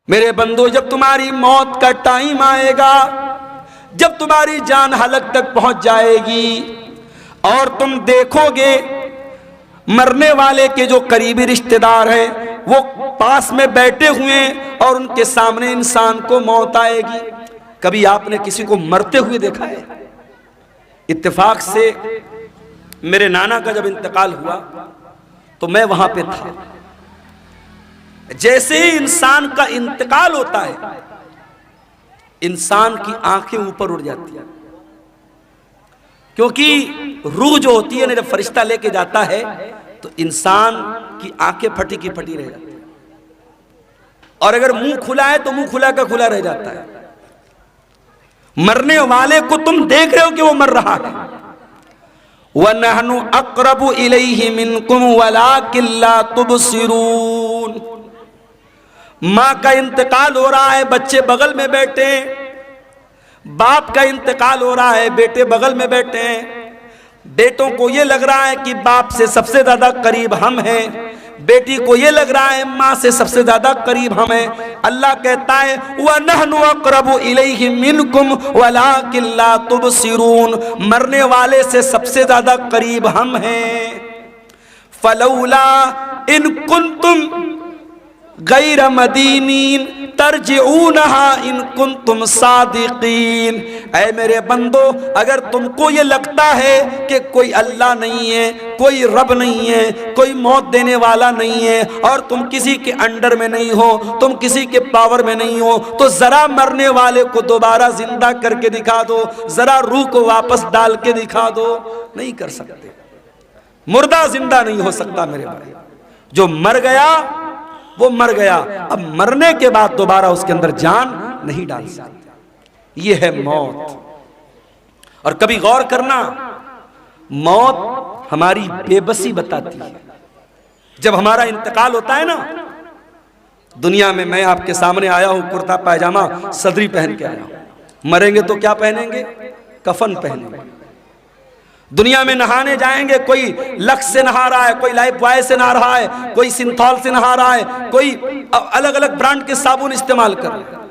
मेरे बंदो, जब तुम्हारी मौत का टाइम आएगा, जब तुम्हारी जान हलक तक पहुंच जाएगी और तुम देखोगे मरने वाले के जो करीबी रिश्तेदार हैं वो पास में बैठे हुए हैं और उनके सामने इंसान को मौत आएगी। कभी आपने किसी को मरते हुए देखा है? इत्तेफाक से मेरे नाना का जब इंतकाल हुआ तो मैं वहां पे था। जैसे ही इंसान का इंतकाल होता है, इंसान की आंखें ऊपर उड़ जाती है, क्योंकि रूह जो होती है ना, जब फरिश्ता लेके जाता है तो इंसान की आंखें फटी की फटी रह जाती है, और अगर मुंह खुला है तो मुंह खुला का खुला रह जाता है। मरने वाले को तुम देख रहे हो कि वो मर रहा है। वनहनु अक़रबु इलैहि मिनकुम वलाकिन ला तुबसिरून। माँ का इंतकाल हो रहा है, बच्चे बगल में बैठे हैं। बाप का इंतकाल हो रहा है, बेटे बगल में बैठे हैं। बेटों को ये लग रहा है कि बाप से सबसे ज्यादा करीब हम हैं, बेटी को ये लग रहा है माँ से सबसे ज्यादा करीब हम हैं। अल्लाह कहता है वनहनु अक़रबु इलैहि मिनकुम वलाकिन ला तुबसिरून। मरने वाले से सबसे ज्यादा करीब हम हैं। फलौला इन कुंतुम गैर मदीनीन तरजिऊनहा इन कुंतुम सादिकीन। ऐ मेरे बंदो, अगर तुमको ये लगता है कि कोई अल्लाह नहीं है, कोई रब नहीं है, कोई मौत देने वाला नहीं है और तुम किसी के अंडर में नहीं हो, तुम किसी के पावर में नहीं हो, तो जरा मरने वाले को दोबारा जिंदा करके दिखा दो, जरा रूह को वापस डाल के दिखा दो। नहीं कर सकते। मुर्दा जिंदा नहीं हो सकता मेरे भाई। जो मर गया वो मर गया। अब मरने के बाद दोबारा उसके अंदर जान नहीं डाल सकते। ये है मौत। और कभी गौर करना, मौत हमारी बेबसी बताती है। जब हमारा इंतकाल होता है ना, दुनिया में मैं आपके सामने आया हूं कुर्ता पायजामा सदरी पहन के आया हूं। मरेंगे तो क्या पहनेंगे? कफन पहनेंगे। दुनिया में नहाने जाएंगे, कोई लक्स से नहा रहा है, कोई लाइफ बॉय से नहा रहा है, कोई सिंथॉल से नहा रहा है, कोई अलग अलग ब्रांड के साबुन इस्तेमाल कर रहे हैं।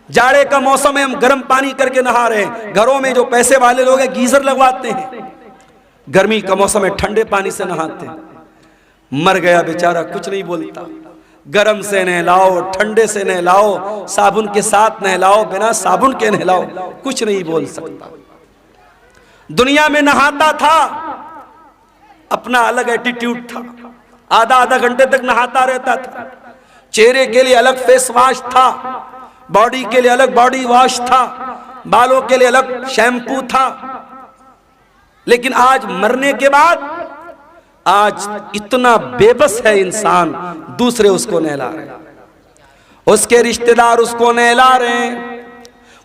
जाड़े का मौसम है, हम गर्म पानी करके नहा रहे हैं। घरों में जो पैसे वाले लोग हैं गीजर लगवाते हैं। गर्मी का मौसम है, ठंडे पानी से नहाते हैं। मर गया बेचारा, कुछ नहीं बोलता। गर्म से नहलाओ, ठंडे से नहलाओ, साबुन के साथ नहलाओ, बिना साबुन के नहलाओ, कुछ नहीं बोल सकता। दुनिया में नहाता था, अपना अलग एटीट्यूड था, आधा आधा घंटे तक नहाता रहता था। चेहरे के लिए अलग फेस वॉश था, बॉडी के लिए अलग बॉडी वॉश था, बालों के लिए अलग शैम्पू था। लेकिन आज मरने के बाद आज इतना बेबस है इंसान, दूसरे उसको नहला रहे हैं, उसके रिश्तेदार उसको नहला रहे हैं।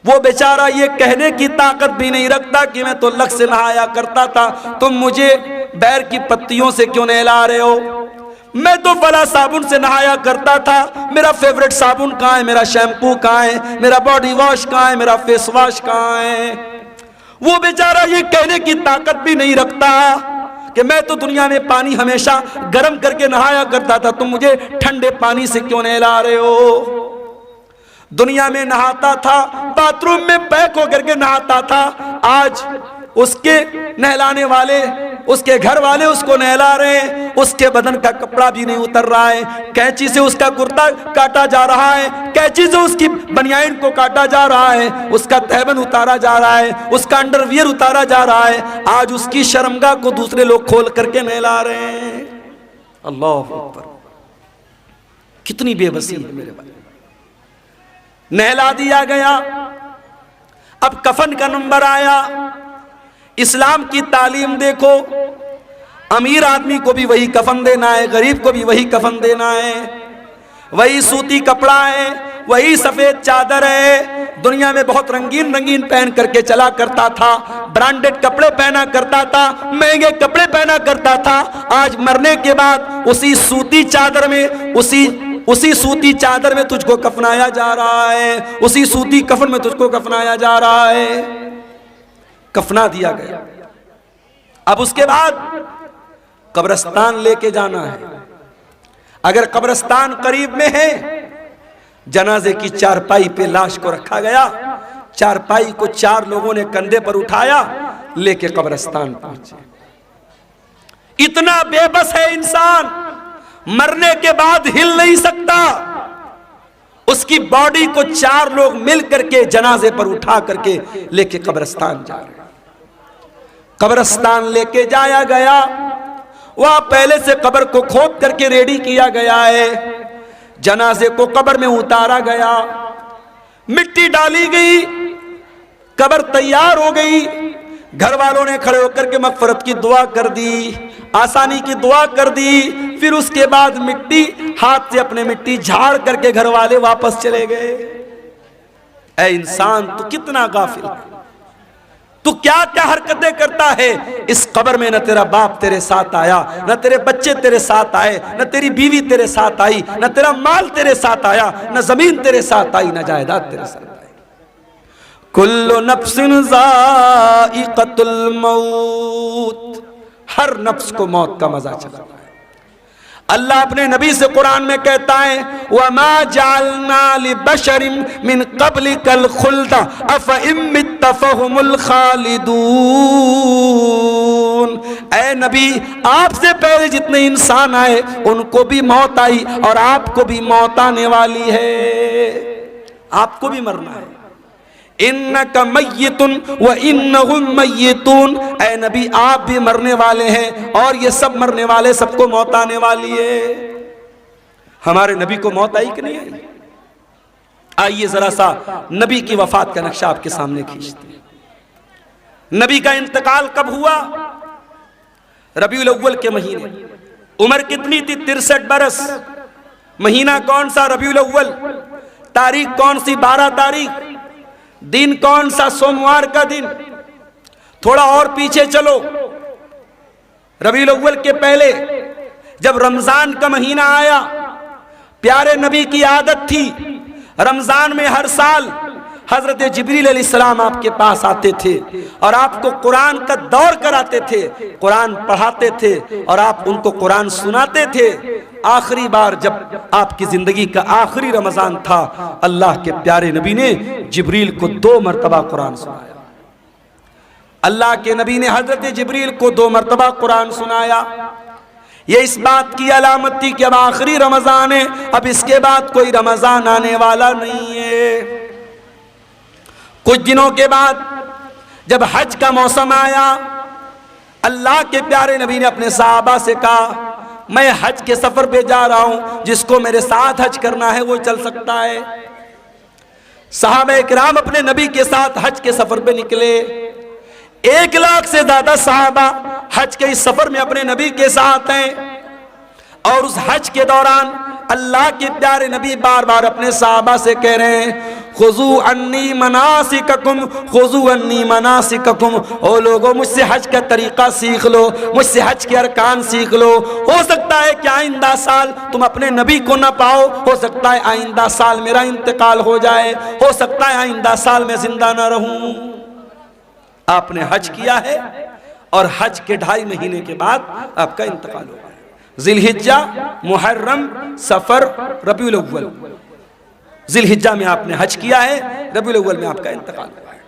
वो बेचारा ये कहने की ताकत भी नहीं रखता कि मैं तो लक्स से नहाया करता था, तुम मुझे बैर की पत्तियों से क्यों नहला रहे हो? मैं तो फला साबुन से नहाया करता था, मेरा फेवरेट साबुन कहाँ है, मेरा शैम्पू कहाँ है, मेरा बॉडी वॉश कहाँ है, मेरा फेस वॉश कहाँ है? वो बेचारा ये कहने की ताकत भी नहीं रखता कि मैं तो दुनिया में पानी हमेशा गर्म करके नहाया करता था, तुम मुझे ठंडे पानी से क्यों नहला रहे हो? दुनिया में नहाता था, बाथरूम में पैक होकर के नहाता था, आज उसके नहलाने वाले, उसके घर वाले उसको नहला रहे हैं। उसके बदन का कपड़ा भी नहीं उतर रहा है, कैंची से उसका कुर्ता काटा जा रहा है, कैंची से उसकी बनियान को काटा जा रहा है, उसका तहबन उतारा जा रहा है, उसका अंडरवियर उतारा जा रहा है। आज उसकी शर्मगाह को दूसरे लोग खोल करके नहला रहे हैं। अल्लाह अकबर, कितनी बेबसी है मेरे भाई। नहला दिया गया, अब कफन का नंबर आया। इस्लाम की तालीम देखो, अमीर आदमी को भी वही कफन देना है, गरीब को भी वही कफन देना है, वही सूती कपड़ा है, वही सफेद चादर है। दुनिया में बहुत रंगीन रंगीन पहन करके चला करता था, ब्रांडेड कपड़े पहना करता था, महंगे कपड़े पहना करता था। आज मरने के बाद उसी सूती चादर में, उसी सूती चादर में तुझको कफनाया जा रहा है, उसी सूती कफन में तुझको कफनाया जा रहा है। कफना दिया गया। अब उसके बाद कब्रिस्तान लेके जाना है। अगर कब्रिस्तान करीब में है, जनाजे की चारपाई पे लाश को रखा गया। चारपाई को 4 लोगों ने कंधे पर उठाया, लेके कब्रिस्तान पहुंचे। इतना बेबस है इंसान, मरने के बाद हिल नहीं सकता। उसकी बॉडी को 4 लोग मिल करके जनाजे पर उठा करके लेके कब्रिस्तान जा रहे। कब्रिस्तान लेके जाया गया, वहां पहले से कब्र को खोद करके रेडी किया गया है। जनाजे को कब्र में उतारा गया, मिट्टी डाली गई, कब्र तैयार हो गई। घर वालों ने खड़े होकर के मगफरत की दुआ कर दी, आसानी की दुआ कर दी। फिर उसके बाद मिट्टी हाथ से अपने मिट्टी झाड़ करके घर वाले वापस चले गए। ऐ इंसान, तू कितना गाफिल है, तू क्या क्या हरकतें करता है। इस कब्र में न तेरा बाप तेरे साथ आया, न तेरे बच्चे तेरे साथ आए, न तेरी बीवी तेरे साथ आई, न तेरा माल तेरे साथ आया, न जमीन तेरे साथ आई, न जायदाद तेरे साथ आई। कुल्लु नफ्सिन ज़ाइक़तुल मौत, हर नफ्स को मौत का मजा चखना है। अल्लाह अपने नबी से कुरान में कहता है, वमा जअलना लिबशरिन मिन क़ब्लिकल खुल्द अफ़इन मित्त फ़हुमुल खालिदून। ऐ नबी, आपसे पहले जितने इंसान आए उनको भी मौत आई और आपको भी मौत आने वाली है, आपको भी मरना है। इन्नका मय्यितुन व इन्नहुम मय्यितून, ऐ नबी आप भी मरने वाले हैं और ये सब मरने वाले, सबको मौत आने वाली है। हमारे नबी को मौत आई कि नहीं आई? आइए जरा सा नबी की वफात का नक्शा आपके सामने खींचते हैं। नबी का इंतकाल कब हुआ? रबीउल अव्वल के महीने। उम्र कितनी थी? 63 बरस। महीना कौन सा? रबीउल अव्वल। तारीख कौन सी? 12 तारीख। दिन कौन सा? सोमवार का दिन। थोड़ा और पीछे चलो, रबीउल अव्वल के पहले जब रमजान का महीना आया, प्यारे नबी की आदत थी रमजान में हर साल हजरत जिब्रील अलैहिस्सलाम आपके पास आते थे और आपको कुरान का दौर कराते थे, कुरान पढ़ाते थे और आप उनको कुरान सुनाते थे। आखिरी बार जब आपकी जिंदगी का आखिरी रमजान था, अल्लाह के प्यारे नबी ने जिब्रील को 2 मरतबा कुरान सुनाया। अल्लाह के नबी ने हजरत जिब्रील को 2 मरतबा कुरान सुनाया। ये इस बात की अलामत थी कि अब आखिरी रमजान है, अब इसके बाद कोई रमजान आने वाला नहीं है। कुछ दिनों के बाद जब हज का मौसम आया, अल्लाह के प्यारे नबी ने अपने सहाबा से कहा, मैं हज के सफर पे जा रहा हूं, जिसको मेरे साथ हज करना है वो चल सकता है। सहाबा इकराम अपने नबी के साथ हज के सफर पे निकले। 1 लाख से ज्यादा सहाबा हज के इस सफर में अपने नबी के साथ हैं और उस हज के दौरान अल्लाह के प्यारे नबी बार बार अपने सहाबा से कह रहे हैं, खुजू अन्नी मनासिककुम, खुजू अन्नी मनासिककुम। ओ लोगों, मुझसे हज का तरीका सीख लो, मुझसे हज के अरकान सीख लो। हो सकता है कि आइंदा साल तुम अपने नबी को ना पाओ, हो सकता है आइंदा साल मेरा इंतकाल हो जाए, हो सकता है आइंदा साल मैं जिंदा ना रहूं। आपने हज किया है और हज के 2.5 महीने के बाद आपका इंतकाल होगा। जिलहिज्जा, मुहर्रम, सफर, रबीउल अव्वल। जिलहिज्जा में आपने हज किया है, रबीउल अव्वल में आपका इंतकाल हुआ है।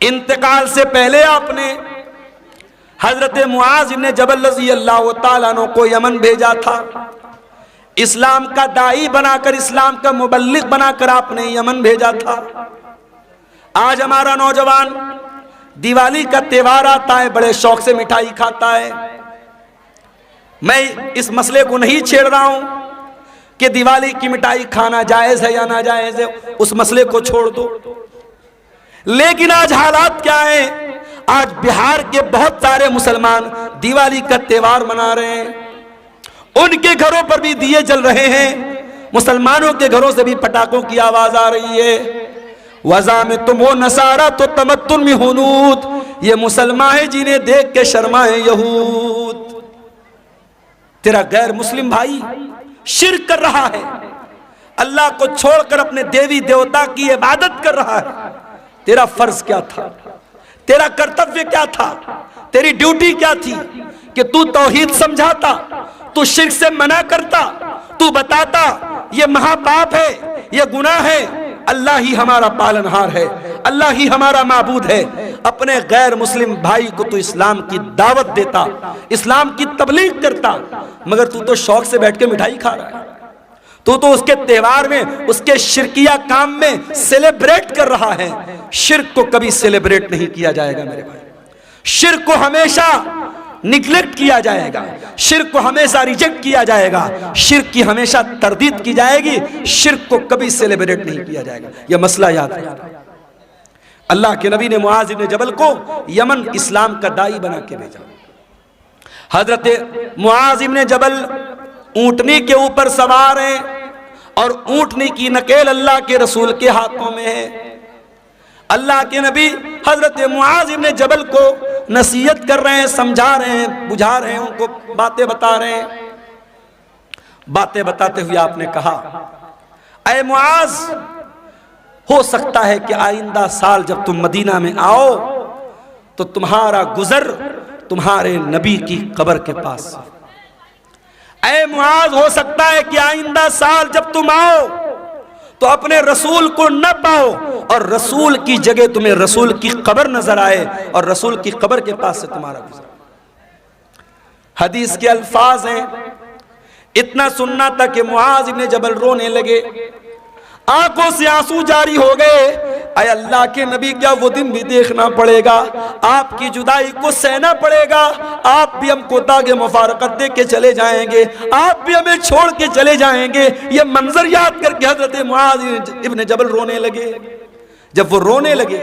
इंतकाल से पहले आपने हजरत मुआज इब्न जबल रज़ी अल्लाह तआला अन्हु को यमन भेजा था। इस्लाम का दाई बनाकर, इस्लाम का मुबल्लिग बनाकर आपने यमन भेजा था। आज हमारा नौजवान दिवाली का त्योहार आता है, बड़े शौक से मिठाई खाता है। मैं इस मसले को नहीं छेड़ रहा हूं कि दिवाली की मिठाई खाना जायज है या ना जायज है, उस मसले को छोड़ दो। लेकिन आज हालात क्या है? आज बिहार के बहुत सारे मुसलमान दिवाली का त्योहार मना रहे हैं, उनके घरों पर भी दिए जल रहे हैं, मुसलमानों के घरों से भी पटाखों की आवाज आ रही है। वज़ा में तुम हो नसारा तो तमत्तुन में हुनूद, ये मुसलमान है जिन्हें देख के शर्माए यहूद। तेरा गैर मुस्लिम भाई शिर्क कर रहा है, अल्लाह को छोड़कर अपने देवी देवता की इबादत कर रहा है। तेरा फर्ज क्या था? तेरा कर्तव्य क्या था? तेरी ड्यूटी क्या थी कि तू तौहीद समझाता, तू शिर्क से मना करता, तू बताता ये महापाप है, ये गुनाह है। अल्लाह ही हमारा पालनहार है, अल्लाह ही हमारा माबूद है। अपने गैर मुस्लिम भाई को तो इस्लाम की दावत देता, इस्लाम की तबलीग करता, मगर तू तो शौक से बैठ के मिठाई खा रहा है। तू तो उसके त्योहार में, उसके शिरकिया काम में सेलिब्रेट कर रहा है। शिर्क को कभी सेलिब्रेट नहीं किया जाएगा मेरे भाई, शिर्क को हमेशा निग्लेक्ट किया जाएगा, शिर्क को हमेशा रिजेक्ट किया जाएगा, शिर्क की हमेशा तरदीद की जाएगी, शिर्क को कभी सेलिब्रेट नहीं किया जाएगा। यह मसला याद रखना। अल्लाह के नबी ने मुआज इब्न जबल को यमन इस्लाम का दाई बना के भेजा। हजरत मुआज इब्न जबल ऊंटनी के ऊपर सवार हैं और ऊंटनी की नकेल अल्लाह के रसूल के हाथों में है। अल्लाह के नबी हजरत मुआज इब्न जबल को नसीहत कर रहे हैं, समझा रहे हैं, बुझा रहे हैं, उनको बातें बता रहे हैं। बातें बताते हुए आपने कहा, ऐ मुआज, हो सकता है कि आइंदा साल जब तुम मदीना में आओ तो तुम्हारा गुजर तुम्हारे नबी की कब्र के पास। ऐ मुआज, हो सकता है कि आइंदा साल जब तुम आओ तो अपने रसूल को न पाओ और रसूल की जगह तुम्हें रसूल की कब्र नजर आए और रसूल की कब्र के पास से तुम्हारा गुजर। हदीस के अल्फाज हैं, इतना सुनना था कि मुआज इब्न जबल रोने लगे, आंखों से आंसू जारी हो गए। अय अल्लाह के नबी, क्या वो दिन भी देखना पड़ेगा? आपकी जुदाई को सहना पड़ेगा, आप भी हमको दागे मुफारकत दे के चले जाएंगे, आप भी हमें छोड़ के चले जाएंगे। ये मंजर याद करके हजरत मुआज इब्न जबल रोने लगे। जब वो रोने लगे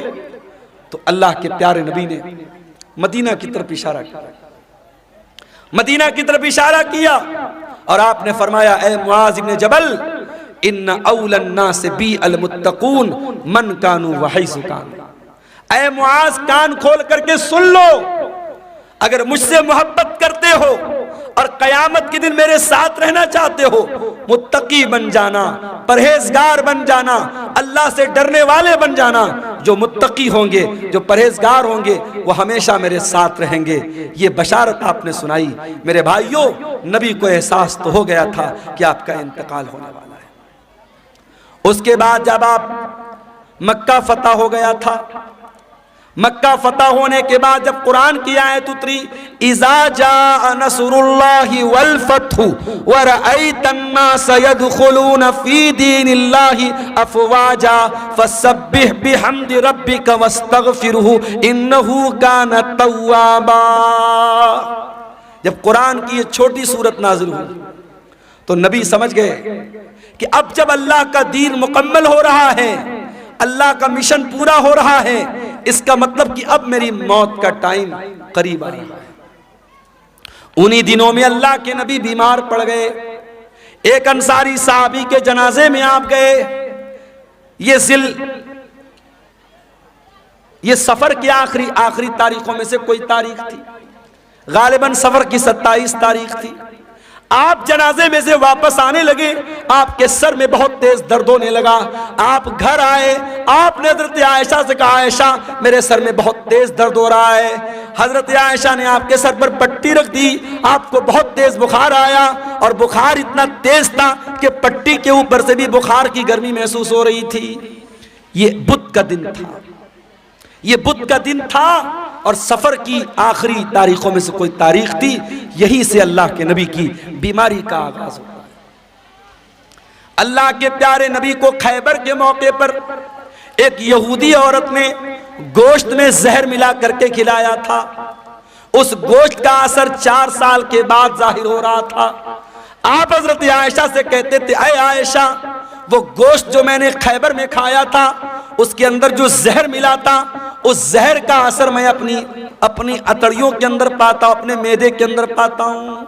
तो अल्लाह के प्यारे नबी ने मदीना की तरफ इशारा किया, मदीना की तरफ इशारा किया और आपने फरमाया, ऐ मुआज इब्न जबल, इन्ना औलन नास बी अल मुत्तकून मन कानू वहैसु कान। ऐ मुआज, कान खोल करके सुन लो, अगर मुझसे मोहब्बत करते हो और कयामत के दिन मेरे साथ रहना चाहते हो, मुत्तकी बन जाना, परहेजगार बन जाना, अल्लाह से डरने वाले बन जाना। जो मुत्तकी होंगे, जो परहेजगार होंगे, वो हमेशा मेरे साथ रहेंगे। ये बशारत आपने सुनाई। मेरे भाइयों, नबी को एहसास तो हो गया था कि आपका इंतकाल होने वाला है। उसके बाद जब आप मक्का फतह हो गया था, मक्का फतह होने के बाद जब कुरान की आयत उतरी, इज़ा जाअ नसरुल्लाहि वल फतहु व रअयतन नास यदखुलून फी दीनिल्लाहि अफवाजा फसब्बिह बिहम्दि रब्बिका वस्तगफिरहु इन्नहु कान तव्वाबा। जब कुरान की ये छोटी सूरत नाज़िल हुई तो नबी समझ गए कि अब जब अल्लाह का दीन मुकम्मल हो रहा है, अल्लाह का मिशन पूरा हो रहा है, इसका मतलब कि अब मेरी मौत का टाइम करीब आ रहा है। उन्हीं दिनों में अल्लाह के नबी बीमार पड़ गए। एक अंसारी साहबी के जनाजे में आप गए। ये सफर की आखिरी तारीखों में से कोई तारीख थी, गालिबन सफर की 27 तारीख थी। आप जनाजे में से वापस आने लगे, आपके सर में बहुत तेज दर्द होने लगा। आप घर आए, आपने हजरत आयशा से कहा, आयशा मेरे सर में बहुत तेज दर्द हो रहा है। हजरत आयशा ने आपके सर पर पट्टी रख दी, आपको बहुत तेज बुखार आया और बुखार इतना तेज था कि पट्टी के ऊपर से भी बुखार की गर्मी महसूस हो रही थी। ये बुध का दिन था, ये बुध का दिन था और सफर की आखिरी तारीखों में से कोई तारीख थी। यही से अल्लाह के नबी की बीमारी का आगाज हुआ। अल्लाह के प्यारे नबी को खैबर के मौके पर एक यहूदी औरत ने गोश्त में जहर मिला करके खिलाया था। उस गोश्त का असर 4 साल के बाद जाहिर हो रहा था। आप हजरत आयशा से कहते थे, अय आयशा, वो गोश्त जो मैंने खैबर में खाया था उसके अंदर जो जहर मिला था, उस जहर का असर मैं अपनी अतड़ियों के अंदर पाता हूं, अपने मैदे के अंदर पाता हूं।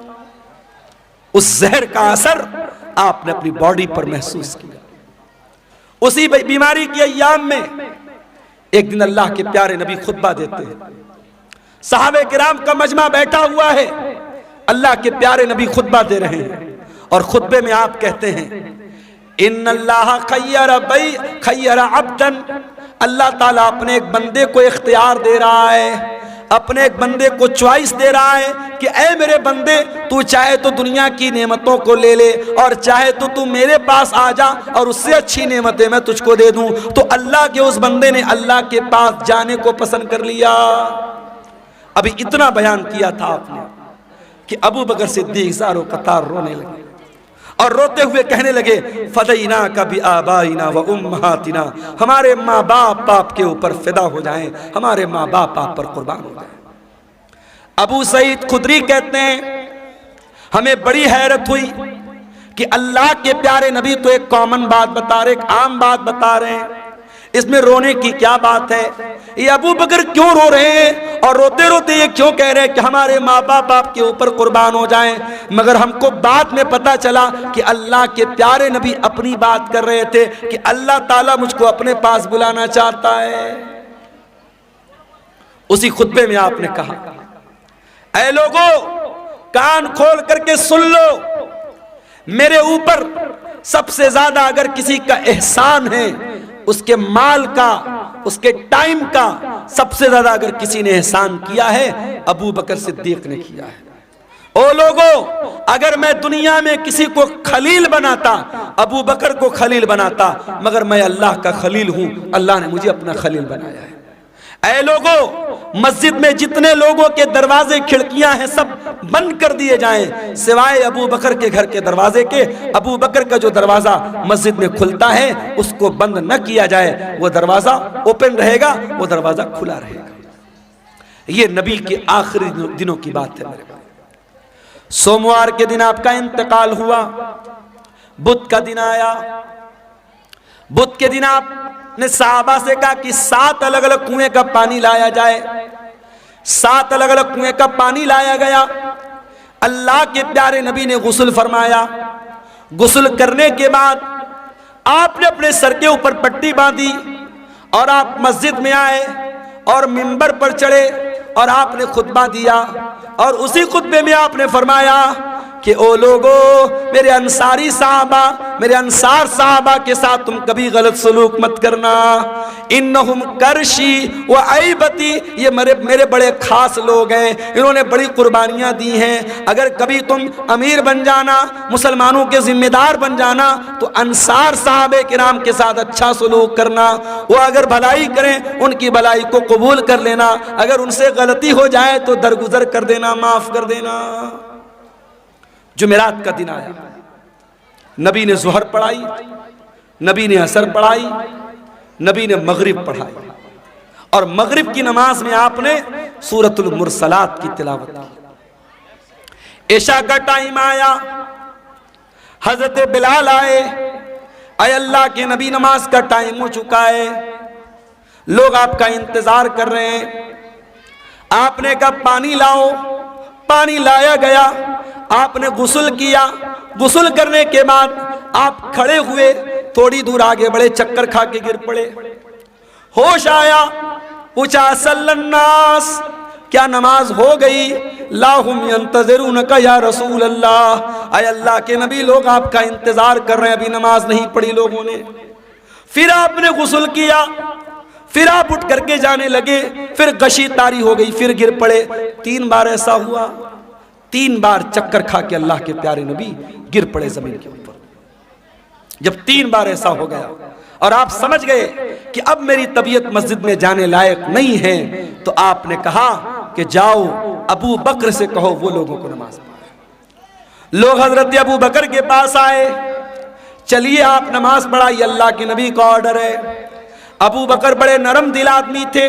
उस जहर का असर आपने अपनी बॉडी पर महसूस किया। उसी बीमारी के अय्याम में एक दिन अल्लाह के प्यारे नबी खुतबा देते हैं। सहाबे किराम का मजमा बैठा हुआ है, अल्लाह के प्यारे नबी खुतबा दे रहे हैं और खुतबे में आप कहते हैं, इन्नल्लाह खय्यर अब्दन, अल्लाह ताला अपने एक बंदे को इख्तियार दे रहा है। अपने एक बंदे को चॉइस दे रहा है कि ऐ मेरे बंदे, तू चाहे तो दुनिया की नेमतों को ले ले और चाहे तो तू मेरे पास आ जा और उससे अच्छी नेमतें मैं तुझको दे दूं। तो अल्लाह के उस बंदे ने अल्लाह के पास जाने को पसंद कर लिया। अभी इतना बयान किया था आपने कि अबू बकर सिद्दीक ज़ारो कतार रोने लगे और रोते हुए कहने लगे, फदैना कभी आबाइना व उम्महातिना, हमारे माँ बाप आप के ऊपर फिदा हो जाएं, हमारे माँ बाप आप पर कुर्बान हो जाएं। अबू सईद खुदरी कहते हैं, हमें बड़ी हैरत हुई कि अल्लाह के प्यारे नबी तो एक कॉमन बात बता रहे, एक आम बात बता रहे हैं, इसमें रोने की क्या बात है? ये अबू बकर क्यों रो रहे हैं और रोते रोते ये क्यों कह रहे हैं कि हमारे माँ बाप आपके ऊपर कुर्बान हो जाएं? मगर हमको बाद में पता चला कि अल्लाह के प्यारे नबी अपनी बात कर रहे थे कि अल्लाह ताला मुझको अपने पास बुलाना चाहता है। उसी खुतबे में आपने कहा, ऐ लोगों कान खोल करके सुन लो, मेरे ऊपर सबसे ज्यादा अगर किसी का एहसान है, उसके माल का, उसके टाइम का सबसे ज्यादा अगर किसी ने एहसान किया है, अबू बकर सिद्दीक ने किया है। ओ लोगों, अगर मैं दुनिया में किसी को खलील बनाता, अबू बकर को खलील बनाता, मगर मैं अल्लाह का खलील हूं, अल्लाह ने मुझे अपना खलील बनाया है। ऐ लोगों, मस्जिद में जितने लोगों के दरवाजे खिड़कियां हैं सब बंद कर दिए जाएं, सिवाय अबू बकर के घर के दरवाजे के। अबू बकर का जो दरवाजा मस्जिद में खुलता है उसको बंद न किया जाए, वो दरवाजा ओपन रहेगा, वो दरवाजा खुला रहेगा। ये नबी के आखिरी दिनों की बात है मेरे भाई। सोमवार के दिन आपका इंतकाल हुआ, बुध का दिन आया। बुध के दिन आपने सहाबा से कहा कि 7 अलग अलग कुएं का पानी लाया जाए। 7 अलग अलग कुएं का पानी लाया गया। अल्लाह के प्यारे नबी ने गुस्ल फरमाया। गुस्ल करने के बाद आपने अपने सर के ऊपर पट्टी बांधी और आप मस्जिद में आए और मिंबर पर चढ़े और आपने खुतबा दिया। और उसी खुतबे में आपने फरमाया कि ओ लोगो, मेरे अंसारी साहबा, मेरे अंसार साहबा के साथ तुम कभी गलत सलूक मत करना। इन्नहुम करशी व ऐबती, ये मेरे बड़े खास लोग हैं, इन्होंने बड़ी कुर्बानियां दी हैं। अगर कभी तुम अमीर बन जाना, मुसलमानों के जिम्मेदार बन जाना, तो अंसार साहबे किराम के साथ अच्छा सलूक करना। वो अगर भलाई करें, उनकी भलाई को कबूल कर लेना। अगर उनसे गलती हो जाए तो दरगुजर कर देना, माफ कर देना। जुमेरात का दिन आया, नबी ने ज़ुहर पढ़ाई, नबी ने असर पढ़ाई, नबी ने मगरिब पढ़ाई। और मगरिब की नमाज में आपने सूरतुल मुरसलात की तिलावत की। इशा का टाइम आया, हजरत बिलाल आए। अय अल्लाह के नबी, नमाज का टाइम हो चुका है, लोग आपका इंतजार कर रहे हैं। आपने कहा पानी लाओ, पानी लाया गया। आपने गुस्ल किया। गुस्ल करने के बाद आप खड़े हुए, थोड़ी दूर आगे बढ़े, चक्कर खा के गिर पड़े। होश आया, पूछा सल्लन्नास, क्या नमाज हो गई? लाहुम यंतज़िरूनका या रसूल अल्लाह, अय अल्लाह के नबी, लोग आपका इंतजार कर रहे हैं, अभी नमाज नहीं पढ़ी लोगों ने। फिर आपने गुस्ल किया, फिर आप उठ करके जाने लगे, फिर गशी तारी हो गई, फिर गिर पड़े। 3 बार ऐसा हुआ। 3 बार चक्कर खा के अल्लाह के प्यारे नबी गिर पड़े जमीन के ऊपर। जब 3 बार ऐसा हो गया और आप समझ गए कि अब मेरी तबीयत मस्जिद में जाने लायक नहीं है, तो आपने कहा कि जाओ अबू बकर से कहो वो लोगों को नमाज पढ़ाए। लोग हजरत अबू बकर के पास आए, चलिए आप नमाज पढ़ाइए, अल्लाह के नबी का ऑर्डर है। अबू बकर बड़े नरम दिल आदमी थे,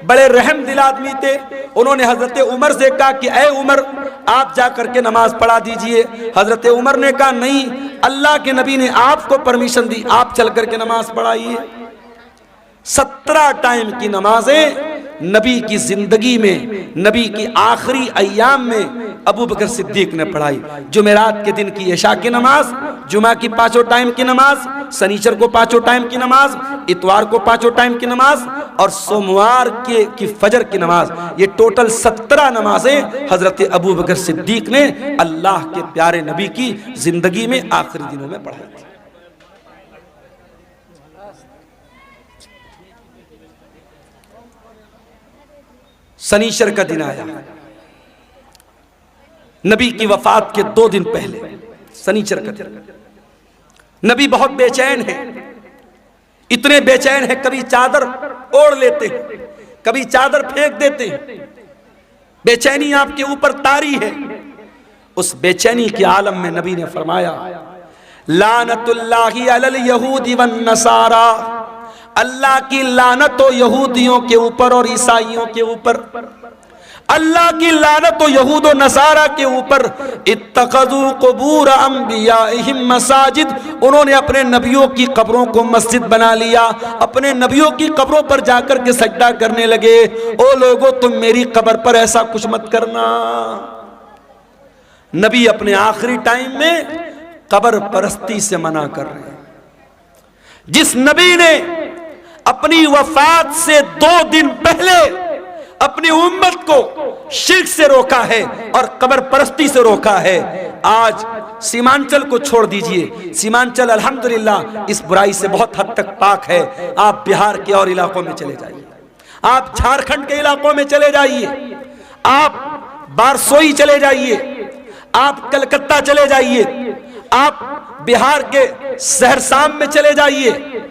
बड़े रहम दिल आदमी थे। उन्होंने हजरत उमर से कहा कि ऐ उमर, आप जा करके नमाज पढ़ा दीजिए। हजरत उमर ने कहा नहीं, अल्लाह के नबी ने आपको परमिशन दी, आप चल करके नमाज पढ़ाइए। 17 टाइम की नमाजें नबी की जिंदगी में, नबी की आखिरी अय्याम में अबू बकर सिद्दीक ने पढ़ाई। जुमेरात के दिन की इशा की नमाज, जुमा की 5 टाइम की नमाज, शनिचर को 5 टाइम की नमाज, इतवार को 5 टाइम की नमाज और सोमवार की फजर की नमाज। ये टोटल 17 नमाजें हजरत अबू बकर सिद्दीक ने अल्लाह के प्यारे नबी की जिंदगी में आखिरी दिनों में पढ़ाई थी। शनीचर का दिन आया, नबी की वफात के 2 दिन पहले शनीचर का दिन। नबी बहुत बेचैन है, इतने बेचैन है कभी चादर ओढ़ लेते हैं, कभी चादर फेंक देते हैं। बेचैनी आपके ऊपर तारी है। उस बेचैनी के आलम में नबी ने फरमाया, लानतुल्लाहि अलल यहूदी वन नसारा, अल्लाह की लानत हो यहूदियों के ऊपर और ईसाइयों के ऊपर, अल्लाह की लानत हो यहूद और नसारा के ऊपर। इत्तखज़ू क़ुबूर अंबियाइहिम मसाजिद, उन्होंने अपने नबियों की कब्रों को मस्जिद बना लिया, अपने नबियों की कब्रों पर जाकर के सजदा करने लगे। ओ लोगों, तुम मेरी कब्र पर ऐसा कुछ मत करना। नबी अपने आखिरी टाइम में कब्र परस्ती से मना कर रहे हैं। जिस नबी ने अपनी वफात से 2 दिन पहले अपनी उम्मत को शिर्क से रोका है और कब्र परस्ती से रोका है, आज सीमांचल को छोड़ दीजिए। सीमांचल अल्हम्दुलिल्लाह इस बुराई से बहुत हद तक पाक है। आप बिहार के और इलाकों में चले जाइए, आप झारखंड के इलाकों में चले जाइए, आप बारसोई चले जाइए, आप कलकत्ता चले जाइए, आप बिहार के सहरसाम में चले जाइए।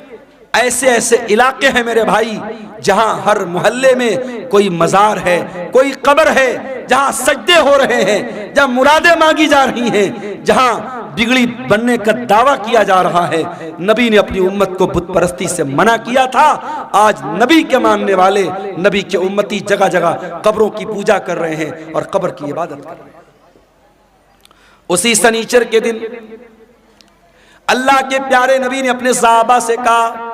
ऐसे ऐसे इलाके हैं मेरे भाई जहां हर मोहल्ले में कोई मजार है, कोई कब्र है, जहां सजदे हो रहे हैं, जहां मुरादें मांगी जा रही हैं, जहां बिगड़ी बनने का दावा किया जा रहा है। नबी ने अपनी उम्मत को बुत परस्ती से मना किया था। आज नबी के मानने वाले, नबी के उम्मती जगह जगह कब्रों की पूजा कर रहे हैं और कब्र की इबादत कर रहे हैं। उसी शनीचर के दिन अल्लाह के प्यारे नबी ने अपने सहाबा से कहा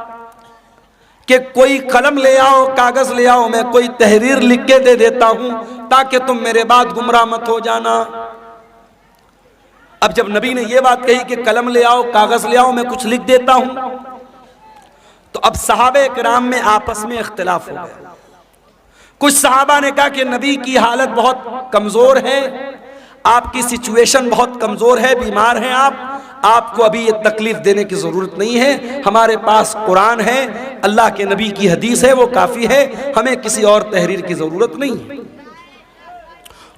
कि कोई कलम ले आओ, कागज ले आओ, मैं कोई तहरीर लिख के दे देता हूं ताकि तुम मेरे बाद गुमराह मत हो जाना। अब जब नबी ने यह बात कही कि कलम ले आओ, कागज ले आओ, मैं कुछ लिख देता हूं, तो अब सहाबे किराम में आपस में इख्तिलाफ हो गया। कुछ सहाबा ने कहा कि नबी की हालत बहुत कमजोर है, आपकी सिचुएशन बहुत कमजोर है, बीमार हैं आपको अभी ये तकलीफ देने की जरूरत नहीं है, हमारे पास कुरान है, अल्लाह के नबी की हदीस है, वो काफी है, हमें किसी और तहरीर की जरूरत नहीं है।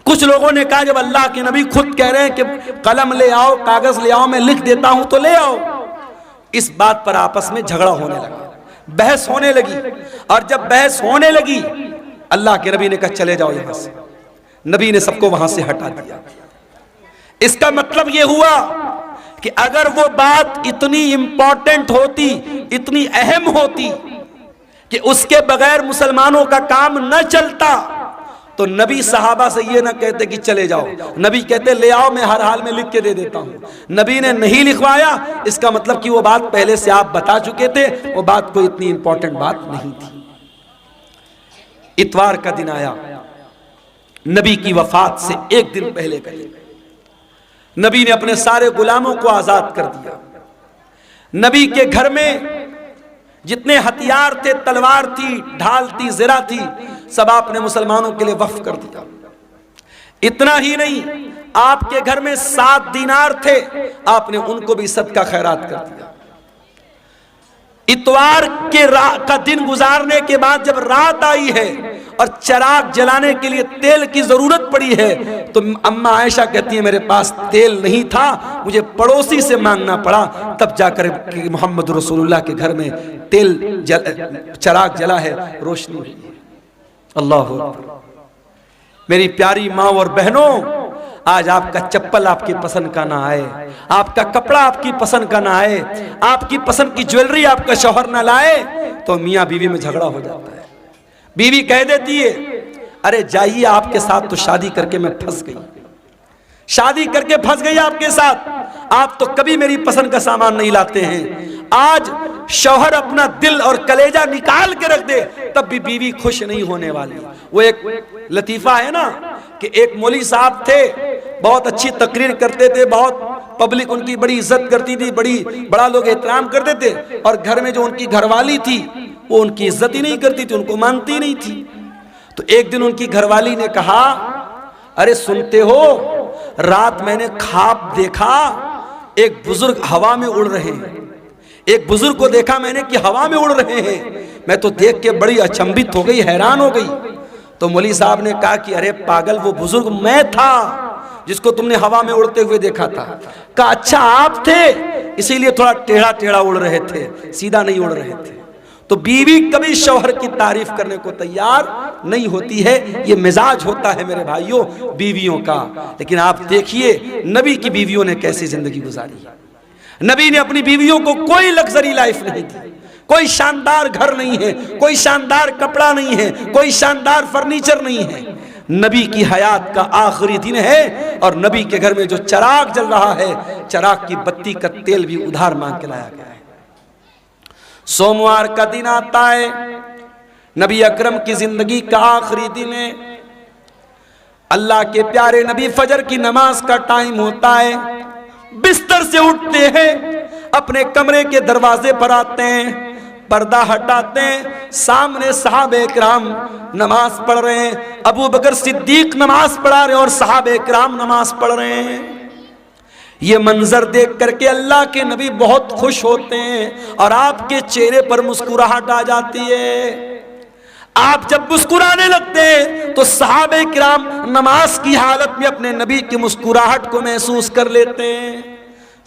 कुछ लोगों ने कहा जब अल्लाह के नबी खुद कह रहे हैं कि कलम ले आओ, कागज ले आओ, मैं लिख देता हूं तो ले आओ। इस बात पर आपस में झगड़ा होने लगा, बहस होने लगी। और जब बहस होने लगी, अल्लाह के नबी ने कहा चले जाओ यहां से। नबी ने सबको वहां से हटा दिया। इसका मतलब यह हुआ कि अगर वो बात इतनी इंपॉर्टेंट होती, इतनी अहम होती कि उसके बगैर मुसलमानों का काम न चलता, तो नबी सहाबा से ये ना कहते कि चले जाओ, नबी कहते ले आओ, मैं हर हाल में लिख के दे देता हूं। नबी ने नहीं लिखवाया, इसका मतलब कि वो बात पहले से आप बता चुके थे, वो बात कोई इतनी इंपॉर्टेंट बात नहीं थी। इतवार का दिन आया, नबी की वफात से 1 दिन पहले करीब नबी ने अपने सारे गुलामों को आजाद कर दिया। नबी के घर में जितने हथियार थे, तलवार थी, ढाल थी, ज़रा थी, सब आपने मुसलमानों के लिए वक्फ कर दिया। इतना ही नहीं, आपके घर में 7 दीनार थे, आपने उनको भी सदका खैरात कर दिया। इतवार के का दिन गुजारने के बाद जब रात आई है और चिराग जलाने के लिए तेल की जरूरत पड़ी है, तो अम्मा आयशा कहती है मेरे पास तेल नहीं था, मुझे पड़ोसी से मांगना पड़ा, तब जाकर मोहम्मद रसूलुल्लाह के घर में चिराग जला है, रोशनी हुई है। अल्लाह अकबर। मेरी प्यारी माँ और बहनों, आज आपका चप्पल आपकी पसंद का ना आए, आपका कपड़ा आपकी पसंद का ना आए, आपकी पसंद की ज्वेलरी आपका शौहर ना लाए, तो मियाँ बीवी में झगड़ा हो जाता है। बीवी कह देती है अरे जाइए, आपके साथ तो शादी करके मैं फंस गई, शादी करके फंस गई आपके साथ, आप तो कभी मेरी पसंद का सामान नहीं लाते हैं। आज शौहर अपना दिल और कलेजा निकाल के रख दे, तब भी बीवी खुश नहीं होने वाली। वो एक लतीफा है ना कि एक मौलवी साहब थे, बहुत अच्छी तकरीर करते थे, बहुत पब्लिक उनकी बड़ी इज्जत करती थी, बड़ा लोग एहतराम करते थे, और घर में जो उनकी घरवाली थी वो उनकी इज्जत ही नहीं करती थी, उनको मानती नहीं थी। तो एक दिन उनकी घरवाली ने कहा अरे सुनते हो, रात मैंने ख्वाब देखा एक बुजुर्ग हवा में उड़ रहे हैं, एक बुजुर्ग को देखा मैंने कि हवा में उड़ रहे हैं। मैं तो देख के बड़ी अचंभित हो गई, हैरान हो गई। तो मौलवी साहब ने कहा कि अरे पागल, वो बुजुर्ग मैं था जिसको तुमने हवा में उड़ते हुए देखा था। कहा अच्छा आप थे, इसीलिए थोड़ा टेढ़ा टेढ़ा उड़ रहे थे, सीधा नहीं उड़ रहे थे। तो बीवी कभी शौहर की तारीफ करने को तैयार नहीं होती है, ये मिजाज होता है मेरे भाइयों बीवियों का। लेकिन आप देखिए नबी की बीवियों ने कैसी जिंदगी गुजारी। नबी ने अपनी बीवियों को कोई लग्जरी लाइफ नहीं दी, कोई शानदार घर नहीं है, कोई शानदार कपड़ा नहीं है, कोई शानदार फर्नीचर नहीं है। नबी की हयात का आखिरी दिन है और नबी के घर में जो चिराग जल रहा है, चिराग की बत्ती का तेल भी उधार मांग के लाया गया है। सोमवार का दिन आता है, नबी अकरम की जिंदगी का आखिरी दिन है। अल्लाह के प्यारे नबी फजर की नमाज का टाइम होता है, बिस्तर से उठते हैं, अपने कमरे के दरवाजे पर आते हैं, पर्दा हटाते हैं, सामने सहाबे किराम नमाज पढ़ रहे हैं। अबू बकर सिद्दीक नमाज पढ़ा रहे हैं और सहाबे किराम नमाज पढ़ रहे हैं। ये मंजर देख करके अल्लाह के नबी बहुत खुश होते हैं और आपके चेहरे पर मुस्कुराहट आ जाती है। आप जब मुस्कुराने लगते हैं तो सहाबे किराम नमाज की हालत में अपने नबी की मुस्कुराहट को महसूस कर लेते हैं।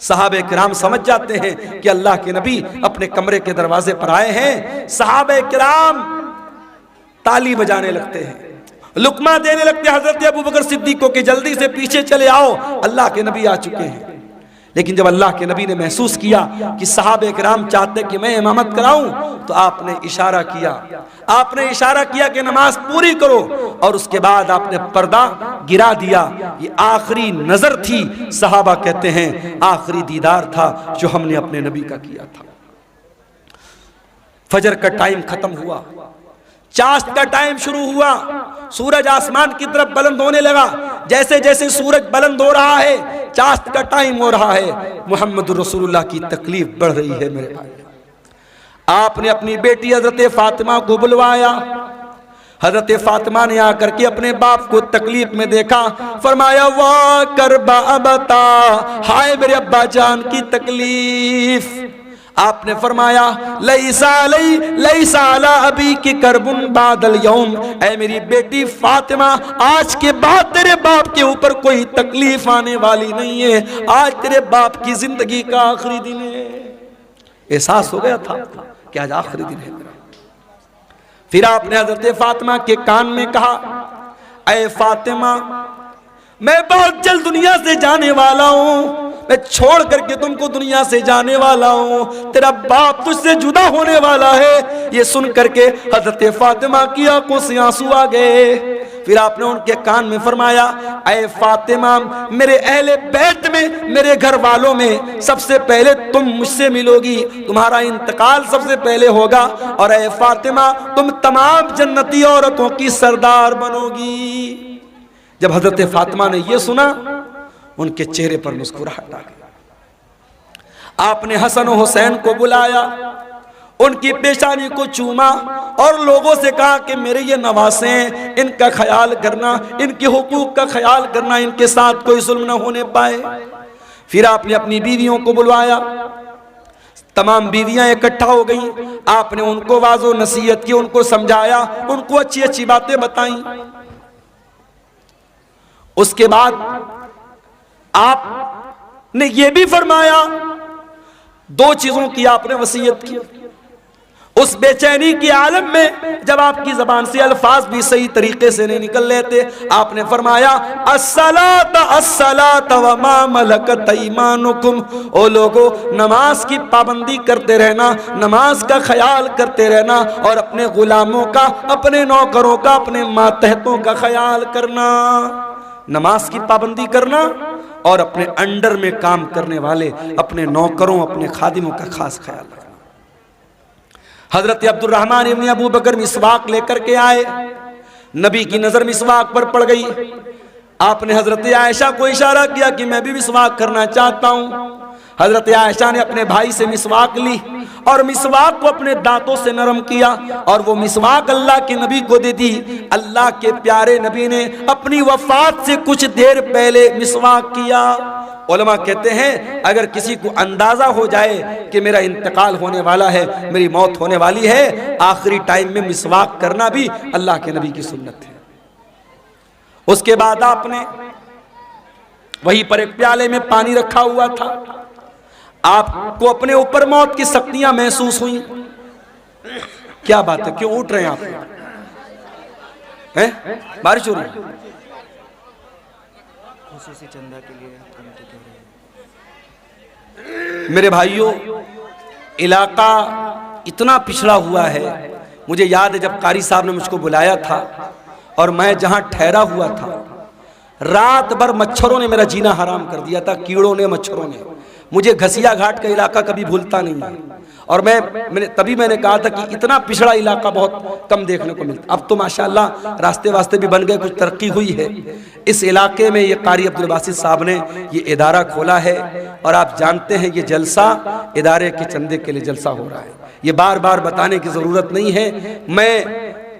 सहाबे किराम समझ जाते हैं कि अल्लाह के नबी अपने कमरे के दरवाजे पर आए हैं। सहाबे किराम ताली बजाने लगते हैं, लुकमा देने लगते हैं हजरत अबू बकर सिद्दीक को कि जल्दी से पीछे चले आओ, अल्लाह के नबी आ चुके हैं। लेकिन जब अल्लाह के नबी ने महसूस किया कि सहाबे किराम चाहते कि मैं इमामत कराऊं, तो आपने इशारा किया कि नमाज पूरी करो, और उसके बाद आपने पर्दा गिरा दिया। ये आखिरी नजर थी, सहाबा कहते हैं आखिरी दीदार था जो हमने अपने नबी का किया था। फजर का टाइम खत्म हुआ, चाश्त का टाइम शुरू हुआ, सूरज आसमान की तरफ बुलंद होने लगा। जैसे जैसे सूरज बुलंद हो रहा है, चाश्त का टाइम हो रहा है, मोहम्मद रसूलुल्लाह की तकलीफ बढ़ रही है मेरे भाई। आपने अपनी बेटी हजरत फातिमा को बुलवाया। हजरत फातिमा ने आकर के अपने बाप को तकलीफ में देखा, फरमाया वाह करबा अबता, हाय मेरे अब्बा जान की तकलीफ। आपने फरमाया लईसा अला अबी की करबुन बादल यौम, ऐ मेरी बेटी फातिमा, आज के बाद तेरे बाप के ऊपर कोई तकलीफ आने वाली नहीं है, आज तेरे बाप की जिंदगी का आखिरी दिन है। एहसास हो गया था कि आज आखिरी दिन है। फिर आपने हजरत फातिमा के कान में कहा, ऐ फातिमा, मैं बहुत जल्द दुनिया से जाने वाला हूँ, मैं छोड़ करके तुमको दुनिया से जाने वाला हूँ, तेरा बाप तुझसे जुदा होने वाला है। ये सुन करके हजरत फातिमा की आंखों से आंसू आ गए। फिर आपने उनके कान में फरमाया, ऐ फातिमा, मेरे अहले बैत में, मेरे घर वालों में सबसे पहले तुम मुझसे मिलोगी, तुम्हारा इंतकाल सबसे पहले होगा, और ऐ फातिमा, तुम तमाम जन्नती औरतों की सरदार बनोगी। जब हजरत फातिमा ने यह सुना, उनके चेहरे पर मुस्कुराहट आ गई। आपने हसन और हुसैन को बुलाया, उनकी पेशानी को चूमा और लोगों से कहा कि मेरे ये नवासे हैं, इनका ख्याल करना, इनके हुकूक का ख्याल करना, इनके साथ कोई जुल्म न होने पाए। फिर आपने अपनी बीवियों को बुलवाया, तमाम बीवियां इकट्ठा हो गई। आपने उनको वाजो नसीहत की, उनको समझाया, उनको अच्छी अच्छी बातें बताई। उसके बाद आपने ये भी फरमाया, दो चीजों की आपने वसीयत की। उस बेचैनी के आलम में जब आपकी जबान से अल्फाज भी सही तरीके से नहीं निकल लेते, आपने फरमाया अस्सलात अस्सलात व मा मलकत ईमानुकुम, ओ लोगो, नमाज की पाबंदी करते रहना, नमाज का ख्याल करते रहना, और अपने गुलामों का, अपने नौकरों का, अपने मातहतों का ख्याल करना। नमाज की पाबंदी करना और अपने अंडर में काम करने वाले अपने नौकरों, अपने खादिमों का खास ख्याल रखना। हजरत अब्दुर्रहमान इब्न अबू बकर मिसवाक लेकर के आए, नबी की नजर मिसवाक पर पड़ गई। आपने हजरत आयशा को इशारा किया कि मैं भी मिसवाक करना चाहता हूं। हजरत आयशा ने अपने भाई से मिसवाक ली और मिसवाक को अपने दांतों से नरम किया और वो मिसवाक अल्लाह के नबी को दे दी। अल्लाह के प्यारे नबी ने अपनी वफात से कुछ देर पहले मिसवाक किया। उलमा कहते हैं अगर किसी को अंदाजा हो जाए कि मेरा इंतकाल होने वाला है, मेरी मौत होने वाली है, आखिरी टाइम में मिसवाक करना भी अल्लाह के नबी की सुन्नत है। उसके बाद आपने वहीं पर एक प्याले में पानी रखा हुआ था, आपको अपने ऊपर मौत की शक्तियां महसूस हुई। क्या बात है, क्यों उठ रहे हैं आप? हैं? बारिश हो रही है? चंदा के लिए मेरे भाइयों, इलाका इतना पिछड़ा हुआ है। मुझे याद है जब कारी साहब ने मुझको बुलाया था और मैं जहां ठहरा हुआ था, रात भर मच्छरों ने मेरा जीना हराम कर दिया था, कीड़ों ने, मच्छरों ने। मुझे घसिया घाट का इलाका कभी भूलता नहीं है। और मैंने कहा था कि इतना पिछड़ा इलाका बहुत कम देखने को मिलता। अब तो माशाअल्लाह रास्ते वास्ते भी बन गए, कुछ तरक्की हुई है। इस इलाके में ये कारी अब्दुल बासित साहब ने ये इदारा खोला है और आप जानते हैं ये जलसा इदारे के चंदे के लिए जलसा हो रहा है। ये बार बार बताने की ज़रूरत नहीं है। मैं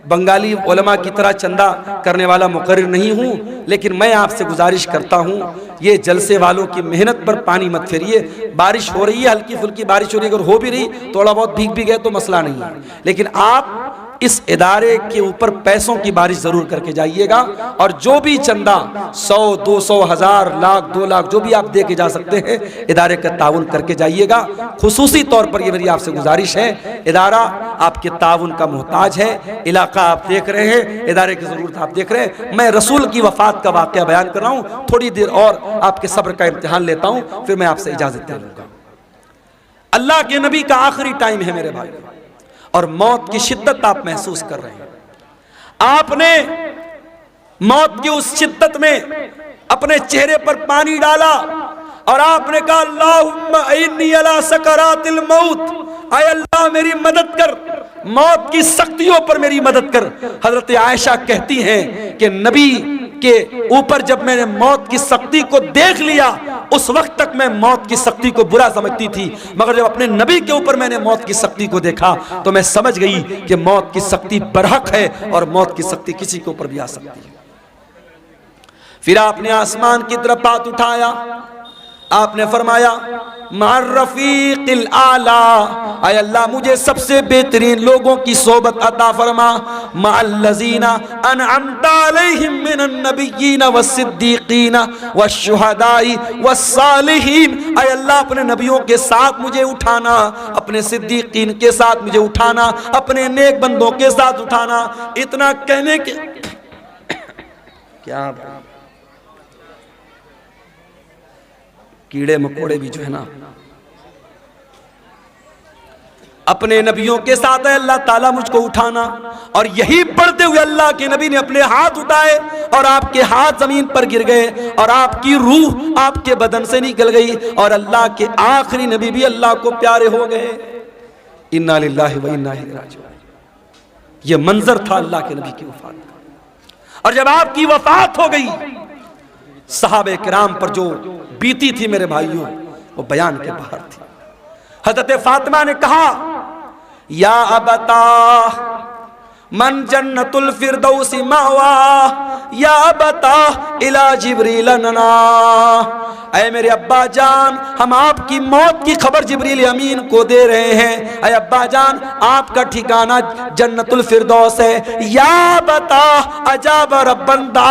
बंगाली उलमा की तरह चंदा करने वाला मुकर्रिर नहीं हूँ, लेकिन मैं आपसे गुजारिश करता हूँ, ये जलसे वालों की मेहनत पर पानी मत फेरिए। बारिश हो रही है, हल्की फुल्की बारिश हो रही है, अगर हो भी रही थोड़ा बहुत भीग भी गए तो मसला नहीं है, लेकिन आप इस इदारे के ऊपर पैसों की बारिश जरूर करके जाइएगा। और जो भी चंदा 100, 200, 1000, लाख, 2 लाख जो भी आप दे के जा सकते हैं, इदारे का ताउन करके जाइएगा। खुसूसी तौर पर ये मेरी आपसे गुजारिश है, इदारा आपके ताउन का मोहताज है। इलाका आप देख रहे हैं, इदारे की जरूरत आप देख रहे हैं। मैं रसूल की वफात का वाकया बयान कर रहा हूँ, थोड़ी देर और आपके सब्र का इम्तिहान लेता हूँ, फिर मैं आपसे इजाजत दे लूंगा। अल्लाह के नबी का आखिरी टाइम है मेरे भाई, और मौत की शिद्दत आप महसूस कर रहे हैं। आपने मौत की उस शिद्दत में अपने चेहरे पर पानी डाला और आपने कहा अल्लाहुम्मा इन्नी अला सकरातिल मौत, आय अल्लाह मेरी मदद कर, मौत की सख्तियों पर मेरी मदद कर। हजरत आयशा कहती हैं कि नबी के ऊपर जब मैंने मौत की सख्ती को देख लिया, उस वक्त तक मैं मौत की सख्ती को बुरा समझती थी, मगर जब अपने नबी के ऊपर मैंने मौत की सख्ती को देखा तो मैं समझ गई कि मौत की सख्ती बरहक है और मौत की सख्ती किसी के ऊपर भी आ सकती है। फिर आपने आसमान की तरफ हाथ उठाया, आपने फरमाया मार्रफीक़िल आला, आय अल्लाह मुझे सबसे बेहतरीन लोगों की सोबत अता फरमा, मअल्लज़ीना अनअमता अलैहिम मिनन नबिय्यीना वस्सिद्दीक़ीना वश्शुहदाई वस्सालिहीन। आय अल्लाह अपने नबियों के साथ मुझे उठाना, अपने सिद्दीक़ीन के साथ मुझे उठाना, अपने नेक बंदों के साथ उठाना। इतना कहने के क्या कीड़े मकोड़े भी जो है ना, अपने नबियों के साथ है अल्लाह ताला मुझको उठाना। और यही पढ़ते हुए अल्लाह के नबी ने अपने हाथ उठाए और आपके हाथ जमीन पर गिर गए और आपकी रूह आपके बदन से निकल गई और अल्लाह के आखिरी नबी भी अल्लाह को प्यारे हो गए। इन्ना लिल्लाहि व इन्ना इलैहि राजिऊन। यह मंजर था अल्लाह के नबी की वफात का। और जब आपकी वफात हो गई, सहाबे किराम पर जो बीती थी मेरे भाइयों, वो बयान के बाहर थी। हज़रत फातिमा ने कहा या अबता मन जन्नतुल फिरदौसी मावा, या अबता इला जिब्रील नना। ऐ मेरे अब्बा जान, हम आपकी मौत की खबर जिब्रील अमीन को दे रहे हैं। ऐ अब्बा जान, आपका ठिकाना जन्नतुल फिरदौस है। या बता अजाब रब्बंदा,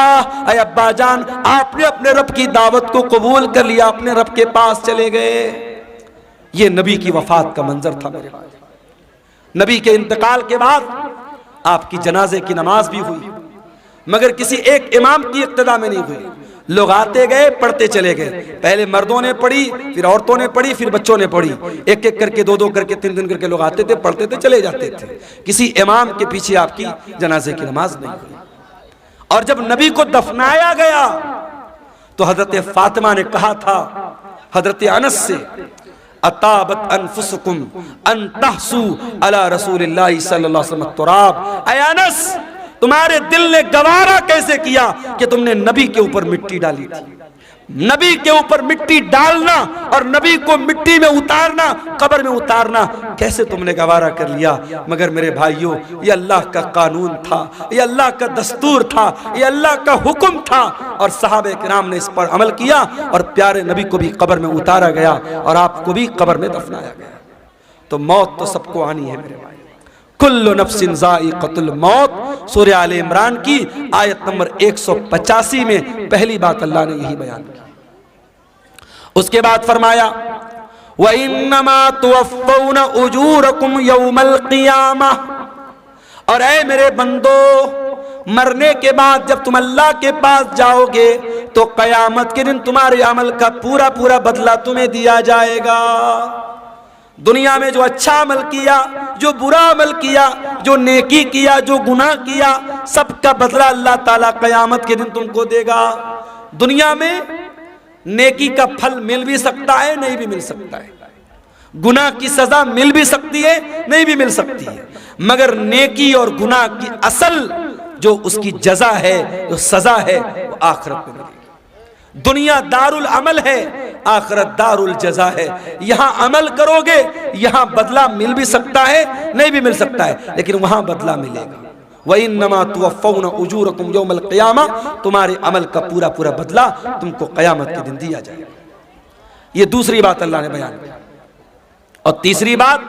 ऐ अब्बा जान आपने अपने रब की दावत को कबूल कर लिया, अपने रब के पास चले गए। ये नबी की वफात का मंजर था मेरे भाई। नबी के इंतकाल के बाद आपकी जनाजे की नमाज भी हुई, मगर किसी एक इमाम की इक्तदा में नहीं हुई। लोग आते गए, पढ़ते चले गए। पहले मर्दों ने पढ़ी, फिर औरतों ने पढ़ी, फिर बच्चों ने पढ़ी। एक एक करके, 2-2 करके, 3-3 करके लोग आते थे, पढ़ते थे, चले जाते थे। किसी इमाम के पीछे आपकी जनाजे की नमाज नहीं हुई। और जब नबी को दफनाया गया तो हजरत फातिमा ने कहा था हजरत अनस से, अताबत अनफुसुकुम अन तहसु अला रसूलिल्लाहि सल्लल्लाहु अलैहि वसल्लम तुराब। ऐ अनस, तुम्हारे दिल ने गवारा कैसे किया कि तुमने नबी के ऊपर मिट्टी डाली थी। नबी के ऊपर मिट्टी डालना और नबी को मिट्टी में उतारना, कब्र में उतारना, कैसे तुमने गवारा कर लिया। मगर मेरे भाइयों, ये अल्लाह का कानून था, ये अल्लाह का दस्तूर था, ये अल्लाह का हुक्म था और सहाबे किराम ने इस पर अमल किया और प्यारे नबी को भी कब्र में उतारा गया और आपको भी कब्र में दफनाया गया। तो मौत तो सबको आनी है मेरे भाई। कुल्लु नफ्सिन ज़ाइक़तुल मौत। सूरह आले इमरान की आयत नंबर 185 में पहली बात अल्लाह ने यही बयान की। उसके बाद फरमाया व इन्नमा तुवफ़्फ़ौना उजूरकुम यौमल क़ियामह, और ऐ मेरे बंदो, मरने के बाद जब तुम अल्लाह के पास जाओगे तो कयामत के दिन तुम्हारे अमल का पूरा पूरा बदला तुम्हें दिया जाएगा। दुनिया में जो अच्छा अमल किया, जो बुरा अमल किया, जो नेकी किया, जो गुनाह किया, सबका बदला अल्लाह ताला कयामत के दिन तुमको देगा। दुनिया में नेकी का फल मिल भी सकता है, नहीं भी मिल सकता है। गुनाह की सजा मिल भी सकती है, नहीं भी मिल सकती है। मगर नेकी और गुनाह की असल जो उसकी जजा है, जो सजा है, वो आखिरत में मिलेगी। दुनिया दारुल अमल है, आखिरत दारुल जजा है। यहां अमल करोगे, यहां बदला मिल भी सकता है, नहीं भी मिल सकता है, लेकिन वहां बदला मिलेगा। वइन्नमा तुवफ़्फ़ौना उजूरकुम यौमल क़ियामा, तुम्हारे अमल का पूरा पूरा बदला तुमको क़यामत के दिन दिया जाएगा। ये दूसरी बात अल्लाह ने बयान की। और तीसरी बात,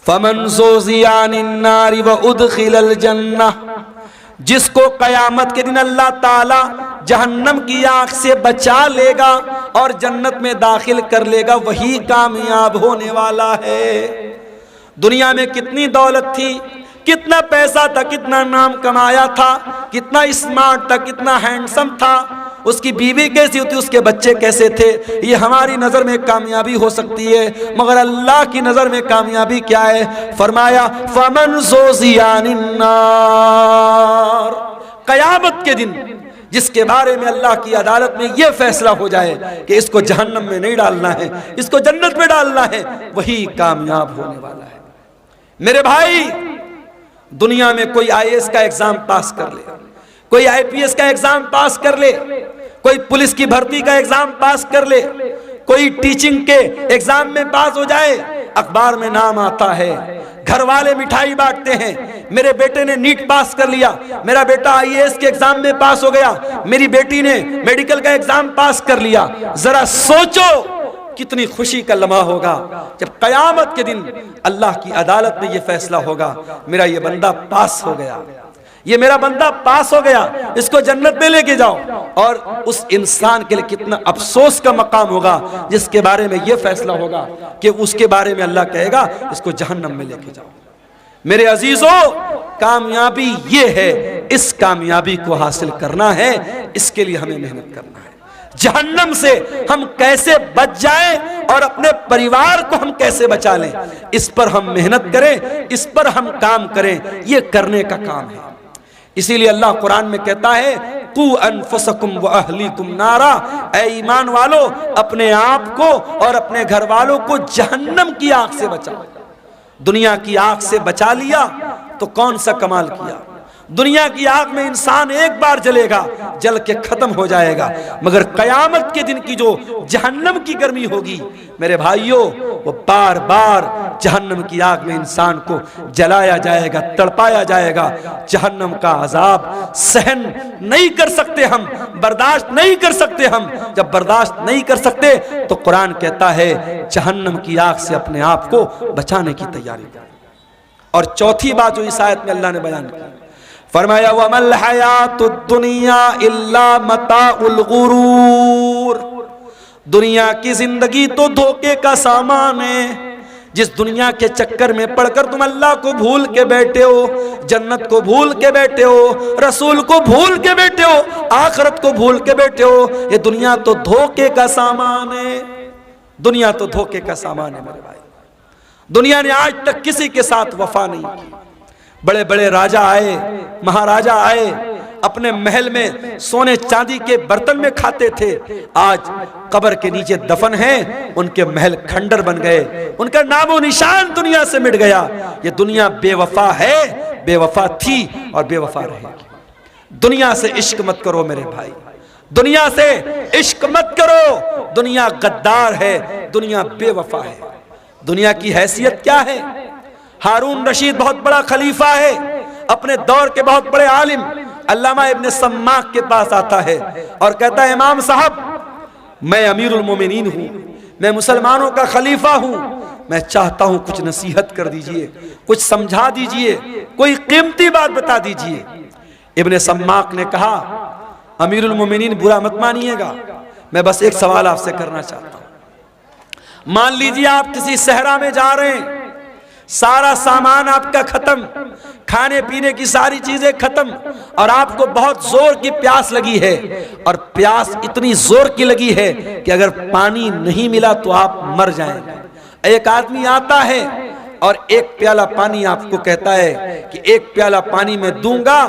फमन ज़ुज़िया अनिन नारि व उदखिलल जन्नह, जिसको कयामत के दिन अल्लाह ताला जहन्नम की आग से बचा लेगा और जन्नत में दाखिल कर लेगा, वही कामयाब होने वाला है। दुनिया में कितनी दौलत थी, कितना पैसा था, कितना नाम कमाया था, कितना स्मार्ट था, कितना हैंडसम था, उसकी बीवी कैसी होती, उसके बच्चे कैसे थे, ये हमारी नजर में कामयाबी हो सकती है, मगर अल्लाह की नजर में कामयाबी क्या है? फरमाया फमन ज़ुज़िया अनिन नार, कयामत के दिन जिसके बारे में अल्लाह की अदालत में यह फैसला हो जाए कि इसको जहन्नम में नहीं डालना है, इसको जन्नत में डालना है, वही कामयाब होने वाला है। मेरे भाई, दुनिया में कोई आईएएस का एग्जाम पास कर ले, कोई आईपीएस का एग्जाम पास कर ले, कोई पुलिस की भर्ती का एग्जाम पास कर ले, कोई टीचिंग के एग्जाम में पास हो जाए, अखबार में नाम आता है, घर वाले मिठाई बांटते हैं, मेरे बेटे ने नीट पास कर लिया, मेरा बेटा आईएएस के एग्जाम में पास हो गया, मेरी बेटी ने मेडिकल का एग्जाम पास कर लिया। जरा सोचो कितनी खुशी का लम्हा होगा जब कयामत के दिन अल्लाह की अदालत में यह फैसला होगा, मेरा ये बंदा पास हो गया, ये मेरा बंदा पास हो गया, इसको जन्नत में लेके जाओ। और उस इंसान के लिए कितना अफसोस का मकाम होगा जिसके बारे में यह फैसला होगा कि उसके बारे में अल्लाह कहेगा इसको जहन्नम में लेके जाओ। मेरे अजीजों, कामयाबी ये है, इस कामयाबी को हासिल करना है, इसके लिए हमें मेहनत करना है। जहन्नम से हम कैसे बच जाएं और अपने परिवार को हम कैसे बचा लें, इस पर हम मेहनत करें, इस पर हम काम करें, ये करने का काम है। इसीलिए अल्लाह कुरान में कहता है कू अनफुसकुम व अहलीकुम नारा, ऐ ईमान वालो, अपने आप को और अपने घर वालों को जहन्नम की आग से बचाओ। दुनिया की आग से बचा लिया तो कौन सा कमाल किया। दुनिया की आग में इंसान एक बार जलेगा, जल के खत्म हो जाएगा, मगर कयामत के दिन की जो जहन्नम की गर्मी होगी मेरे भाइयों, वो बार बार जहन्नम की आग में इंसान को जलाया जाएगा, तड़पाया जाएगा। जहन्नम का अजाब सहन नहीं कर सकते हम, बर्दाश्त नहीं कर सकते हम। जब बर्दाश्त नहीं कर सकते तो कुरान कहता है जहन्नम की आग से अपने आप को बचाने की तैयारी करें। और चौथी बात जो इस आयत में अल्लाह ने बयान की, फरमाया वमल हयातुद दुनिया इल्ला मताउल गुरूर, दुनिया की जिंदगी तो धोखे का सामान है। जिस दुनिया के चक्कर में पड़कर तुम अल्लाह को भूल के बैठे हो, जन्नत को भूल के बैठे हो, रसूल को भूल के बैठे हो, आखिरत को भूल के बैठे हो, ये दुनिया तो धोखे का सामान है। दुनिया तो धोखे का सामान है मेरे भाई। दुनिया ने आज तक किसी के साथ वफा नहीं की। बड़े बड़े राजा आए, महाराजा आए, अपने महल में सोने चांदी के बर्तन में खाते थे, आज कब्र के नीचे दफन हैं, उनके महल खंडर बन गए, उनका नामो निशान दुनिया से मिट गया। ये दुनिया बेवफा है, बेवफा थी और बेवफा रहेगी। दुनिया से इश्क मत करो मेरे भाई, दुनिया से इश्क मत करो। दुनिया गद्दार है, दुनिया बेवफा है। दुनिया की हैसियत क्या है? हारून रशीद बहुत बड़ा खलीफा है, अपने दौर के बहुत बड़े आलिम अल्लामा इब्न सम्माक के पास आता है और कहता है इमाम साहब, मैं अमीरुल मोमिनीन हूँ, मैं मुसलमानों का खलीफा हूँ, मैं चाहता हूं कुछ नसीहत कर दीजिए, कुछ समझा दीजिए, कोई कीमती बात बता दीजिए। इब्ने सम्माक ने कहा, अमीरुल मोमिनीन बुरा मत मानिएगा, मैं बस एक सवाल आपसे करना चाहता हूं। मान लीजिए आप किसी सहरा में जा रहे हैं, सारा सामान आपका खत्म, खाने पीने की सारी चीजें खत्म, और आपको बहुत जोर की प्यास लगी है, और प्यास इतनी जोर की लगी है कि अगर पानी नहीं मिला तो आप मर जाएंगे। एक आदमी आता है और एक प्याला पानी आपको कहता है कि एक प्याला पानी मैं दूंगा,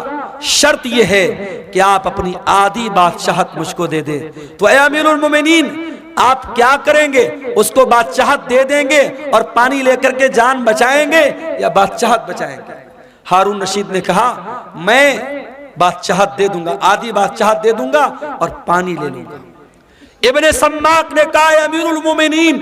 शर्त यह है कि आप अपनी आधी बादशाहत मुझको दे दे। तो ए अमीरुल मोमिनीन, आप क्या करेंगे? उसको बादशाहत दे देंगे और पानी लेकर के जान बचाएंगे या बादशाहत बचाएंगे? हारून रशीद ने कहा, मैं बादशाहत दे दूंगा, आधी बादशाहत दे दूंगा और पानी ले लूंगा। इब्ने सम्माक ने कहा, अमीरुल मोमिनीन,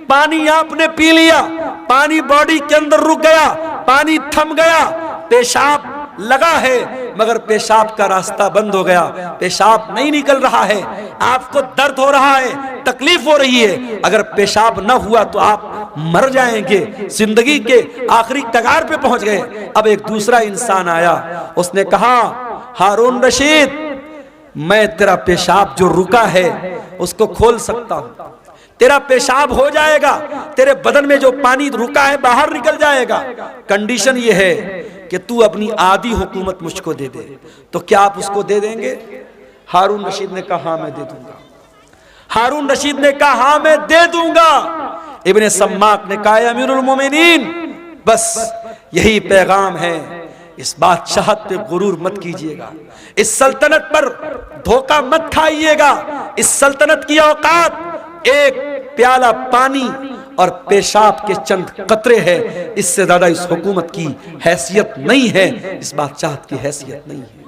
पानी आपने पी लिया, पानी बॉडी के अंदर रुक गया, पानी थम गया, पेशाब लगा है मगर पेशाब का रास्ता बंद हो गया, पेशाब नहीं निकल रहा है, आपको दर्द हो रहा है, तकलीफ हो रही है, अगर पेशाब न हुआ तो आप मर जाएंगे, जिंदगी के आखिरी कगार पे पहुंच गए। अब एक दूसरा इंसान आया, उसने कहा, हारून रशीद, मैं तेरा पेशाब जो रुका है उसको खोल सकता हूं, तेरा पेशाब हो जाएगा, तेरे बदन में जो पानी रुका है बाहर निकल जाएगा, कंडीशन ये है कि तू अपनी आधी हुकूमत मुझको दे दे। तो क्या आप उसको दे देंगे? हारून रशीद ने कहा, हाँ मैं दे दूंगा। हारून रशीद ने कहा, हाँ मैं दे दूंगा। इब्ने सम्माक ने कहा, अमीरुल मोमिनीन, बस यही पैगाम है, इस बादशाहत पे गुरूर मत कीजिएगा, इस सल्तनत पर धोखा मत खाइएगा, इस सल्तनत की औकात एक प्याला पानी और पेशाब के चंद कतरे है, इससे ज्यादा इस हुकूमत की हैसियत नहीं है, इस बादशाहत की हैसियत नहीं है।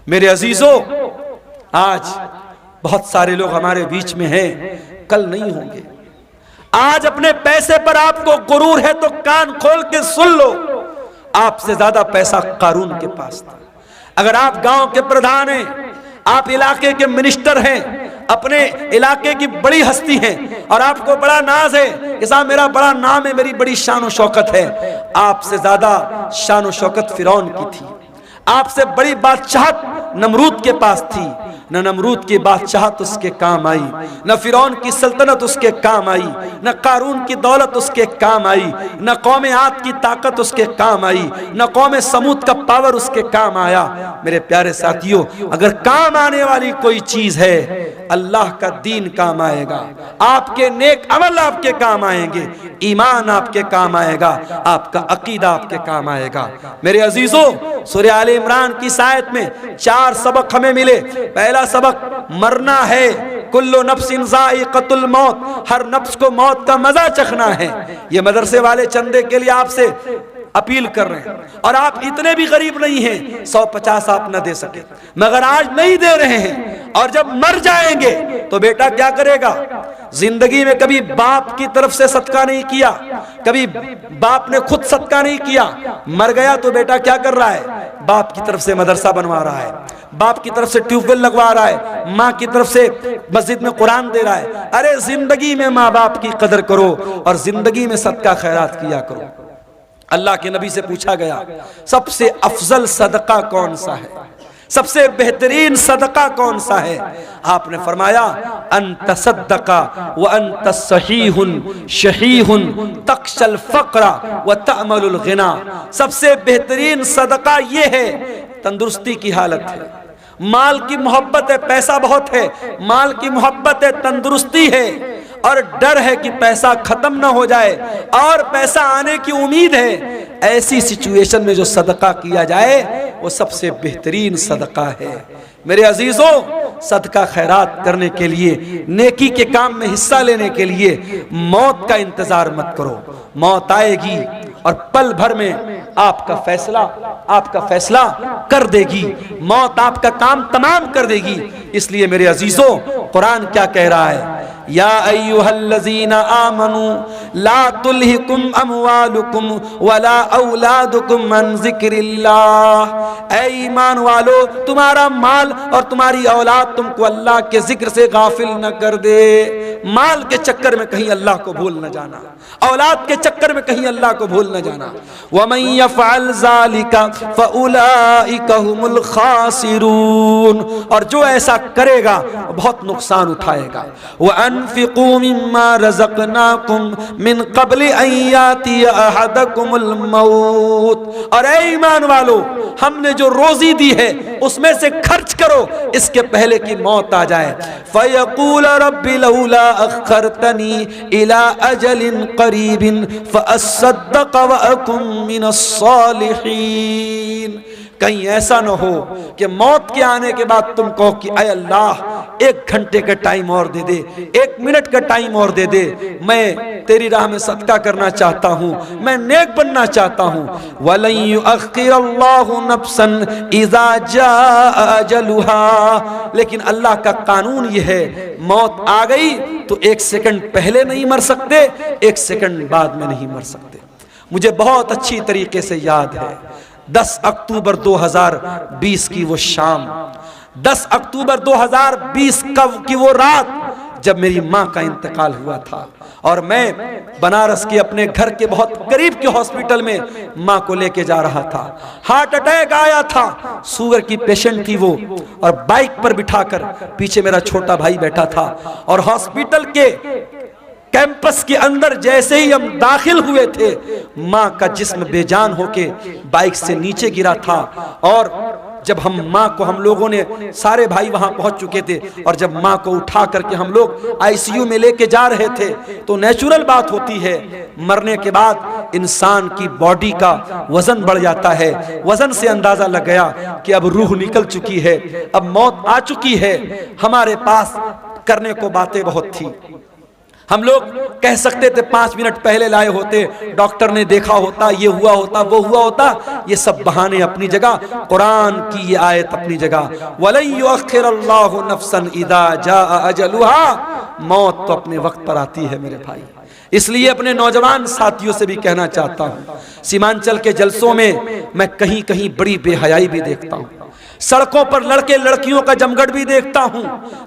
मेरे अजीजों, आज बहुत सारे लोग हमारे बीच में हैं, कल नहीं होंगे। आज अपने पैसे पर आपको गुरूर है तो कान खोल के सुन लो, आपसे ज्यादा पैसा कारून के पास था। अगर आप गांव के प्रधान हैं, आप इलाके के मिनिस्टर हैं, अपने इलाके की बड़ी हस्ती हैं और आपको बड़ा नाज है कि साहब मेरा बड़ा नाम है, मेरी बड़ी शान और शौकत है, आपसे ज्यादा शान और शौकत फिरौन की थी, आपसे बड़ी बादशाहत नमरूद के पास थी, न नमरूद की बादशाहत उसके काम आई, न फिरौन की सल्तनत उसके काम आई, न कारून की दौलत उसके काम आई, न कौम आद की ताकत उसके काम आई, न कौम समूद का पावर उसके काम आया। मेरे प्यारे साथियों, अगर काम आने वाली कोई चीज है, अल्लाह का दीन काम आएगा, आपके नेक अमल आपके काम आएंगे, ईमान आपके काम आएगा, आपका अकीदा आपके काम आएगा। मेरे अजीजों, सूरह आले इमरान की आयत में 4 सबक हमें मिले। पहला सबक, मरना है, कुल्लु नफ्सिन ज़ाइक़तुल मौत, हर नफ्स को मौत का मजा चखना है। ये मदरसे वाले चंदे के लिए आपसे अपील कर रहे हैं, और आप इतने भी गरीब नहीं हैं 150 आप न दे सके, मगर आज नहीं दे रहे हैं, और जब मर जाएंगे तो बेटा क्या करेगा? जिंदगी में कभी बाप की तरफ से सदका नहीं किया, कभी बाप ने खुद सदका नहीं किया, मर गया तो बेटा क्या कर रहा है? बाप की तरफ से मदरसा बनवा रहा है, बाप की तरफ से ट्यूबवेल लगवा रहा है, माँ की तरफ से मस्जिद में कुरान दे रहा है। अरे जिंदगी में माँ बाप की कदर करो और जिंदगी में सदका खैरात किया करो। अल्लाह के नबी से पूछा गया, सबसे अफजल सदका कौन सा है, सबसे बेहतरीन सदका कौन सा है? आपने फरमाया, अंत सद्दका व अंत सहीहुन शहीहुन तख्शल फक्रा व तअमलुल गिना। सबसे बेहतरीन सदका ये है, तंदुरुस्ती की हालत है, माल की मोहब्बत है, पैसा बहुत है, माल की मोहब्बत है, तंदुरुस्ती है, और डर है कि पैसा खत्म ना हो जाए और पैसा आने की उम्मीद है। ऐसी सिचुएशन में जो सदका किया जाए वो सबसे बेहतरीन सदका है। मेरे अजीजों, सदका खैरात करने के लिए, नेकी के काम में हिस्सा लेने के लिए मौत का इंतजार मत करो। मौत आएगी और पल भर में आपका फैसला कर देगी, मौत आपका काम तमाम कर देगी। इसलिए मेरे अजीजों, कुरान क्या कह रहा है? या अय्युहल्लज़ीना आमनू ला तुल्हिकुम अमवालुकुम वला औलादुकुम अन ज़िक्रिल्लाह। ऐ ईमान वालो, तुम्हारा माल और तुम्हारी औलाद तुमको अल्लाह के जिक्र से गाफिल न कर दे। माल के चक्कर में कहीं अल्लाह को भूल न जाना, औलाद के चक्कर में कहीं अल्लाह को भूल न जाना। वमन यफ़अल ज़ालिका फ़उलाइका हुमुल ख़ासिरून, और जो ऐसा करेगा बहुत नुकसान उठाएगा। वअन्फ़िक़ू मिम्मा रज़क़नाकुम मिन क़ब्लि अन यातिय अहदकुमुल मौत, और ऐ ईमान वालो हमने जो रोजी दी है उसमें से खर्च करो इसके पहले कि मौत आ जाए। फ़यक़ूल रब्बि लौला अख़्ख़रतनी इला अजलिन क़रीबिन फ़अस्सद्दक़ व अकुन मिनस्सालिहीन। कहीं ऐसा न हो कि मौत के आने के बाद तुम कहो कि अय अल्लाह 1 घंटे का टाइम और दे दे, 1 मिनट का टाइम और दे दे, मैं तेरी राह में सदका करना चाहता हूँ, मैं नेक बनना चाहता हूँ। वलन युअख्खिरल्लाहु नफ्सन इज़ा जाअ अजलुहा, लेकिन अल्लाह का कानून ये है, मौत आ गई तो 1 सेकंड पहले नहीं मर सकते, 1 सेकंड बाद में नहीं मर सकते। मुझे बहुत अच्छी तरीके से याद है 10 अक्टूबर 2020 की वो शाम, 10 अक्टूबर 2020 की वो रात जब मेरी माँ का इंतकाल हुआ था और मैं बनारस के अपने घर के बहुत करीब के हॉस्पिटल में माँ को लेके जा रहा था। हार्ट अटैक आया था, शुगर की पेशेंट थी वो, और बाइक पर बिठाकर पीछे मेरा छोटा भाई बैठा था, और हॉस्पिटल के कैंपस के अंदर जैसे ही हम दाखिल हुए थे माँ का जिस्म बेजान होके बाइक से नीचे गिरा था। और जब हम लोगों ने सारे भाई वहां पहुंच चुके थे, और जब माँ को उठा करके हम लोग आईसीयू में लेके जा रहे थे, तो नेचुरल बात होती है मरने के बाद इंसान की बॉडी का वजन बढ़ जाता है। वजन से अंदाजा लग गया कि अब रूह निकल चुकी है, अब मौत आ चुकी है। हमारे पास करने को बातें बहुत थी, हम लोग कह सकते थे 5 मिनट पहले लाए होते, डॉक्टर ने देखा होता, ये हुआ होता, वो हुआ होता। ये सब बहाने अपनी जगह, कुरान की ये आयत अपनी जगह, वलन युअख्खिरल्लाहु नफ्सन इज़ा जाअ अजलुहा, मौत तो अपने वक्त पर आती है मेरे भाई। इसलिए अपने नौजवान साथियों से भी कहना चाहता हूँ, सीमांचल के जलसों में मैं कहीं कहीं बड़ी बेहयाई भी देखता हूँ, सड़कों पर लड़के लड़कियों का जमघट भी देखता हूँ,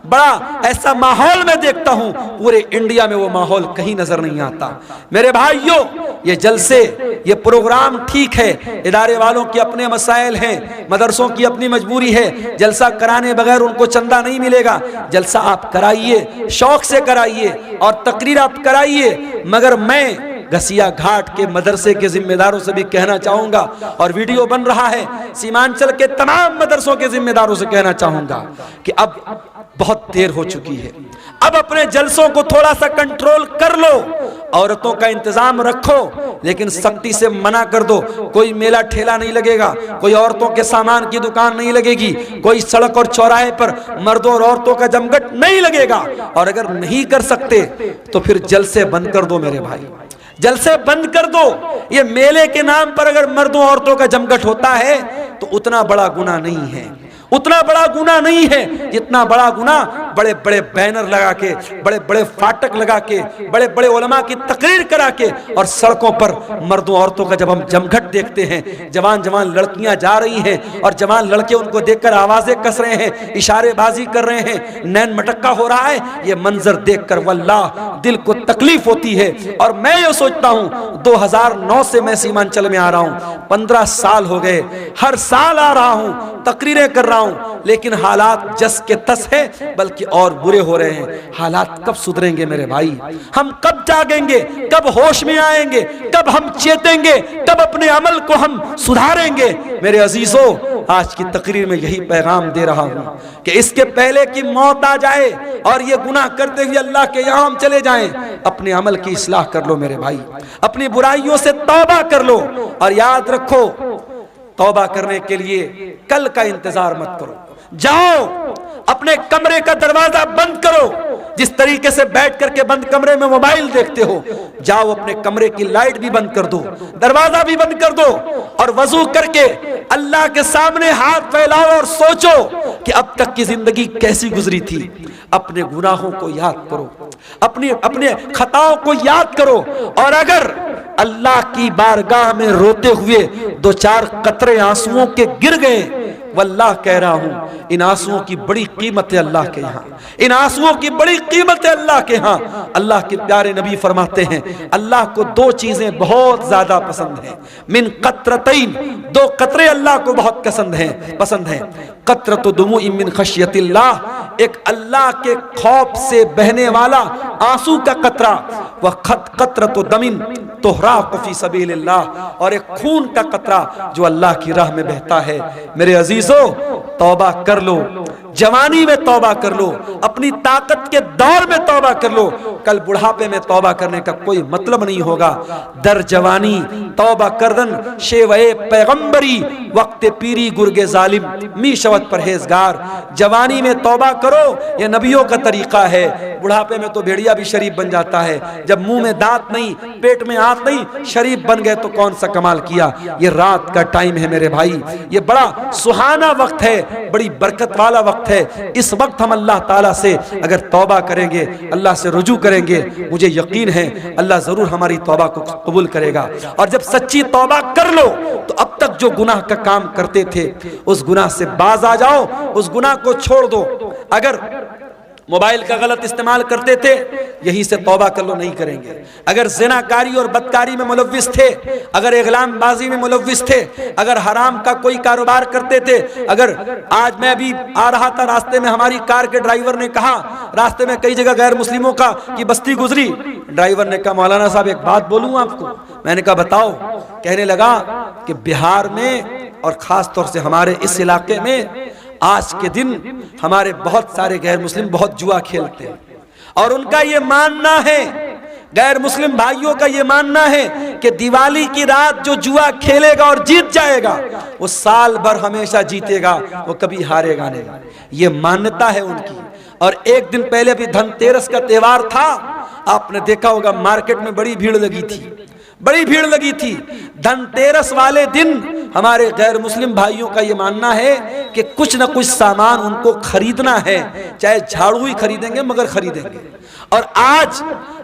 बड़ा ऐसा माहौल में देखता हूँ, पूरे इंडिया में वो माहौल कहीं नजर नहीं आता। मेरे भाइयों, ये जलसे, ये प्रोग्राम ठीक है, इदारे वालों के अपने मसाइल हैं, मदरसों की अपनी मजबूरी है, जलसा कराने बगैर उनको चंदा नहीं मिलेगा। जलसा आप कराइए, शौक से कराइए और तकरीर आप कराइए, मगर मैं घसिया घाट के मदरसे के जिम्मेदारों से भी कहना चाहूंगा, और वीडियो बन रहा है, सीमांचल के तमाम मदरसों के जिम्मेदारों से कहना चाहूंगा कि अब बहुत देर हो चुकी है, अब अपने जलसों को थोड़ा सा कंट्रोल कर लो, औरतों का इंतजाम रखो, लेकिन सख्ती से मना कर दो। कोई मेला ठेला नहीं लगेगा, कोई औरतों के सामान की दुकान नहीं लगेगी, कोई सड़क और चौराहे पर मर्दों और औरतों का जमघट नहीं लगेगा। और अगर नहीं कर सकते तो फिर जलसे बंद कर दो मेरे भाई, जलसे बंद कर दो। ये मेले के नाम पर अगर मर्दों औरतों का जमघट होता है तो उतना बड़ा गुनाह नहीं है, उतना बड़ा गुनाह नहीं है जितना बड़ा गुनाह बड़े बड़े बैनर लगा के, बड़े बड़े फाटक लगा के, बड़े बड़े उलमा की तकरीर करा के, और सड़कों पर मर्दों औरतों का जब हम जमघट देखते हैं, जवान जवान लड़कियां जा रही हैं और जवान लड़के उनको देखकर आवाजें कस रहे हैं, इशारेबाजी कर रहे हैं, नैन मटक्का हो रहा है, ये मंजर देखकर वल्लाह दिल को तकलीफ होती है। और मैं ये सोचता हूँ 2009 से मैं सीमांचल में आ रहा हूँ, 15 साल हो गए, हर साल आ रहा हूँ, तकरीरें कर रहा हूँ, लेकिन हालात जस के तस है, बल्कि और बुरे हो रहे हैं। हालात कब सुधरेंगे मेरे भाई? हम कब जागेंगे, कब होश में आएंगे, कब हम चेतेंगे, कब अपने अमल को हम सुधारेंगे? मेरे अजीजों, आज की तकरीर में यही पैगाम दे रहा हूँ कि इसके पहले कि मौत आ जाए और ये गुनाह करते हुए अल्लाह के यहाँ हम चले जाएं, अपने अमल की इस्लाह कर लो मेरे भाई, अपनी बुराइयों से तौबा कर लो। और याद रखो, तौबा करने के लिए कल का इंतजार मत करो, जाओ अपने कमरे का दरवाजा बंद करो। जिस तरीके से बैठ करके बंद कमरे में मोबाइल देखते हो, जाओ अपने कमरे की लाइट भी बंद कर दो, दरवाजा भी बंद कर दो, और वजू करके अल्लाह के सामने हाथ फैलाओ और सोचो कि अब तक की जिंदगी कैसी गुजरी थी। अपने गुनाहों को याद करो, अपने खताओं को याद करो, और अगर अल्लाह की बारगाह में रोते हुए 2-4 कतरे आंसुओं के गिर गए, वल्लाह कह रहा हूं, इन आंसुओं की बड़ी कीमत है अल्लाह के यहाँ, इन आंसुओं की बड़ी कीमत है अल्लाह के यहाँ। अल्लाह के प्यारे नबी फरमाते हैं, अल्लाह को दो चीजें बहुत ज्यादा पसंद हैं, मिन कतरतैन, दो कतरे अल्लाह को बहुत पसंद हैं। कतरतु दुमुइ मिन खशियतिल्लाह, एक अल्लाह के खौफ से बहने वाला आंसू का कतरा, वह कतरतु दमिन तुहराक़ु फी सबीलिल्लाह, और एक खून का कतरा जो अल्लाह की राह में बहता है। मेरे अजीजों, तौबा कर लो, जवानी में तौबा कर लो, अपनी ताकत के दौर में तौबा कर लो। कल बुढ़ापे में तौबा करने का कोई मतलब नहीं होगा। दर जवानी तौबा करदन शेवे पैगंबरी, वक्त पीरी गुर्गे जालिम मी शवत परहेजगार। जवानी में तौबा करो, ये नबियों का तरीका है। बुढ़ापे में तो भेड़िया भी शरीफ बन जाता है। जब मुंह में दांत नहीं, पेट में आंत नहीं, शरीफ बन गए तो कौन सा कमाल किया। ये रात का टाइम है मेरे भाई, ये बड़ा सुहाना वक्त है, बड़ी बरकत वाला वक्त है। इस वक्त हम अल्लाह ताला से अगर तौबा करेंगे, अल्लाह से रुजू करेंगे, मुझे यकीन है अल्लाह जरूर हमारी तौबा को कबूल करेगा। और जब सच्ची तौबा कर लो तो अब तक जो गुनाह का काम करते थे उस गुनाह से बाज आ जाओ, उस गुनाह को छोड़ दो। अगर मोबाइल का गलत इस्तेमाल करते थे, यहीं से तौबा कर लो, नहीं करेंगे। अगर ज़िनाकारी और बदकारी में मुलव्विस थे, अगर इग़लामबाजी में मुलव्विस थे, अगर हराम का कोई कारोबार करते थे, अगर आज मैं भी आ रहा था, रास्ते में हमारी कार के ड्राइवर ने कहा, रास्ते में कई जगह गैर मुस्लिमों का की बस्ती गुजरी, ड्राइवर ने कहा मौलाना साहब एक बात बोलूं आपको। मैंने कहा बताओ। कहने लगा कि बिहार में और खास तौर से हमारे इस इलाके में आज के दिन हमारे बहुत सारे गैर मुस्लिम बहुत जुआ खेलते हैं, और उनका ये मानना है, गैर मुस्लिम भाइयों का ये मानना है कि दिवाली की रात जो जुआ खेलेगा और जीत जाएगा वो साल भर हमेशा जीतेगा, वो कभी हारेगा नहीं। ये मान्यता है उनकी। और एक दिन पहले भी धनतेरस का त्योहार था, आपने देखा होगा मार्केट में बड़ी भीड़ लगी थी, बड़ी भीड़ लगी थी। धनतेरस वाले दिन हमारे गैर मुस्लिम भाइयों का ये मानना है कि कुछ न कुछ सामान उनको खरीदना है, चाहे झाड़ू ही खरीदेंगे मगर खरीदेंगे। और आज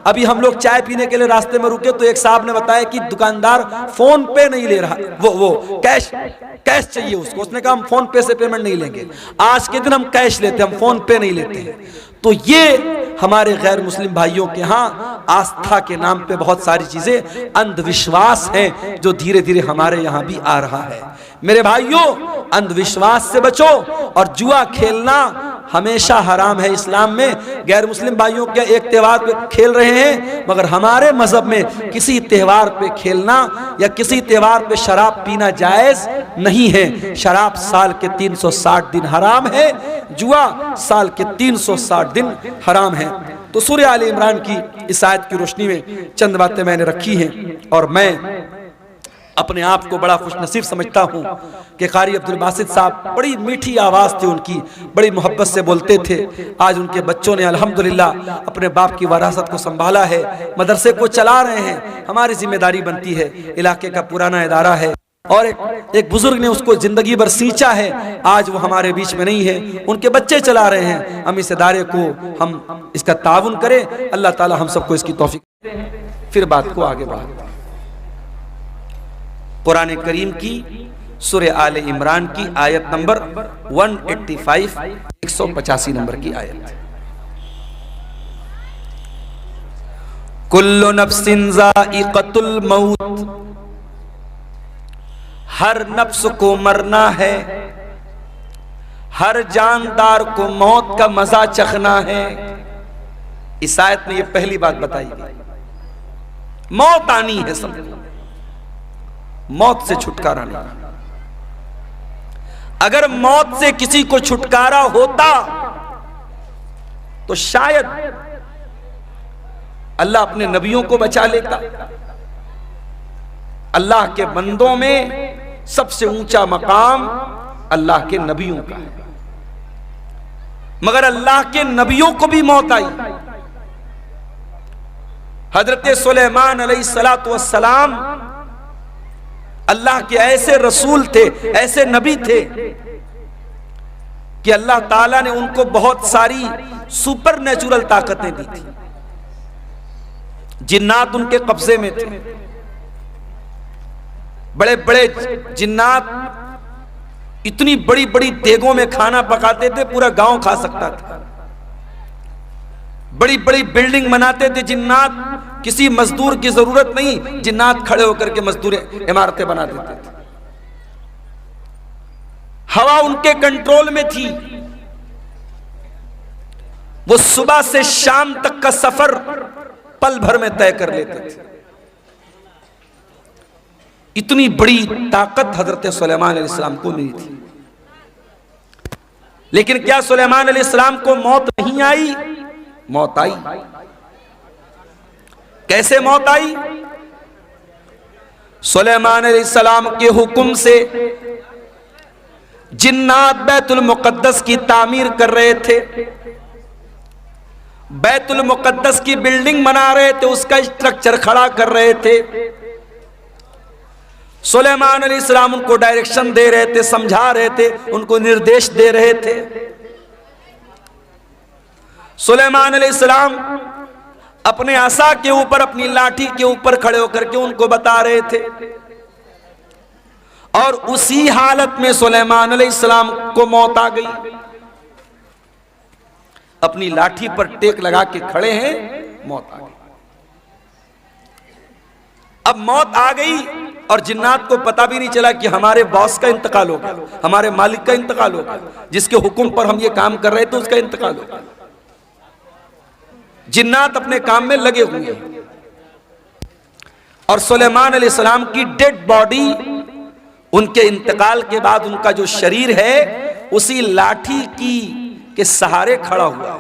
अभी हम लोग चाय पीने के लिए रास्ते में रुके तो एक साहब ने बताया कि दुकानदार फोन पे नहीं ले रहा, वो कैश चाहिए उसको। उसने कहा हम फोन पे से पेमेंट नहीं लेंगे, आज के दिन हम कैश लेते, हम फोन पे नहीं लेते हैं। तो ये हमारे गैर मुस्लिम भाइयों के यहाँ आस्था के नाम पे बहुत सारी चीजें अंधविश्वास हैं जो धीरे धीरे हमारे यहाँ भी आ रहा है। मेरे भाइयों, अंधविश्वास से बचो, और जुआ खेलना हमेशा हराम है इस्लाम में। गैर मुस्लिम भाइयों के एक त्योहार पे खेल रहे हैं, मगर हमारे मजहब में किसी त्योहार पे खेलना या किसी त्योहार पे शराब पीना जायज नहीं है। शराब साल के 360 दिन हराम है, जुआ साल के 360 दिन हराम है। तो सूरह आले इमरान की इस आयत की रोशनी में चंद बातें मैंने रखी हैं, और मैं अपने आप को बड़ा खुशनसीब समझता हूँ कि कारी अब्दुल बासित साहब, बड़ी मीठी आवाज़ थी उनकी, बड़ी मोहब्बत से बोलते थे। आज उनके बच्चों ने अल्हम्दुलिल्लाह अपने बाप की वरासत को संभाला है, मदरसे को चला रहे हैं। हमारी जिम्मेदारी बनती है, इलाके का पुराना इदारा है और एक बुजुर्ग ने उसको जिंदगी भर सींचा है, आज वो हमारे बीच में नहीं है, उनके बच्चे चला रहे हैं। हम इस इदारे को हम इसका ताउन करें, अल्लाह ताला हम सबको इसकी तौफीक। फिर बात को आगे बढ़ा, कुरान करीम की सूरह आले इमरान की आयत नंबर 185, 185 नंबर की आयत। कुल्लु नफ्सिन ज़ाइक़तुल मौत, हर नफ्स को मरना है, हर जानदार को मौत का मजा चखना है। इस आयत में ये पहली बात बताई गई, मौत आनी है सबको, मौत से छुटकारा नहीं। अगर मौत से किसी को छुटकारा होता तो शायद अल्लाह अपने नबियों को बचा लेता। अल्लाह के बंदों में सबसे ऊंचा मकाम अल्लाह के नबियों का है, मगर अल्लाह के नबियों को भी मौत आई। हजरत सुलेमान अलैहिस्सलातु वस्सलाम अल्लाह के ऐसे रसूल थे, ऐसे नबी थे कि अल्लाह ताला ने उनको बहुत सारी सुपर नेचुरल ताकतें दी थी। जिन्नात उनके कब्जे में थे, बड़े बड़े जिन्नात इतनी बड़ी बड़ी देगों में खाना पकाते थे, पूरा गांव खा सकता था। बड़ी बड़ी बिल्डिंग बनाते थे जिन्नात, किसी मजदूर की जरूरत नहीं, जिन्नात खड़े होकर के मजदूर इमारतें बना देते थे। हवा उनके कंट्रोल में थी। वो सुबह से शाम तक का सफर पल भर में तय कर लेते थे। इतनी बड़ी ताकत हजरत सुलेमान अलैहिस्सलाम को मिली थी। लेकिन क्या सुलेमान अलैहिस्सलाम को मौत नहीं आई? मौत आई। कैसे मौत आई? सुलेमान अलैहिस्सलाम के हुक्म से जिन्नात बैतुल मुकद्दस की तामीर कर रहे थे, बैतुल मुकद्दस की बिल्डिंग बना रहे थे, उसका स्ट्रक्चर खड़ा कर रहे थे। सुलेमान अलैहिस्सलाम उनको डायरेक्शन दे रहे थे, समझा रहे थे, उनको निर्देश दे रहे थे। सुलेमान अलैहिस्सलाम अपने आसा के ऊपर, अपनी लाठी के ऊपर खड़े होकर के उनको बता रहे थे। और उसी हालत में सुलेमान अलैहिस्सलाम को मौत आ गई। अपनी लाठी पर टेक लगा के खड़े हैं, मौत आ गई। अब मौत आ गई और जिन्नात को पता भी नहीं चला कि हमारे बॉस का इंतकाल हो गया, हमारे मालिक का इंतकाल हो गया, जिसके हुक्म पर हम ये काम कर रहे थे उसका इंतकाल हो गया। जिन्नात अपने काम में लगे हुए हैं और सुलेमान अलैहिस्सलाम की डेड बॉडी, उनके इंतकाल के बाद उनका जो शरीर है उसी लाठी की के सहारे खड़ा हुआ है।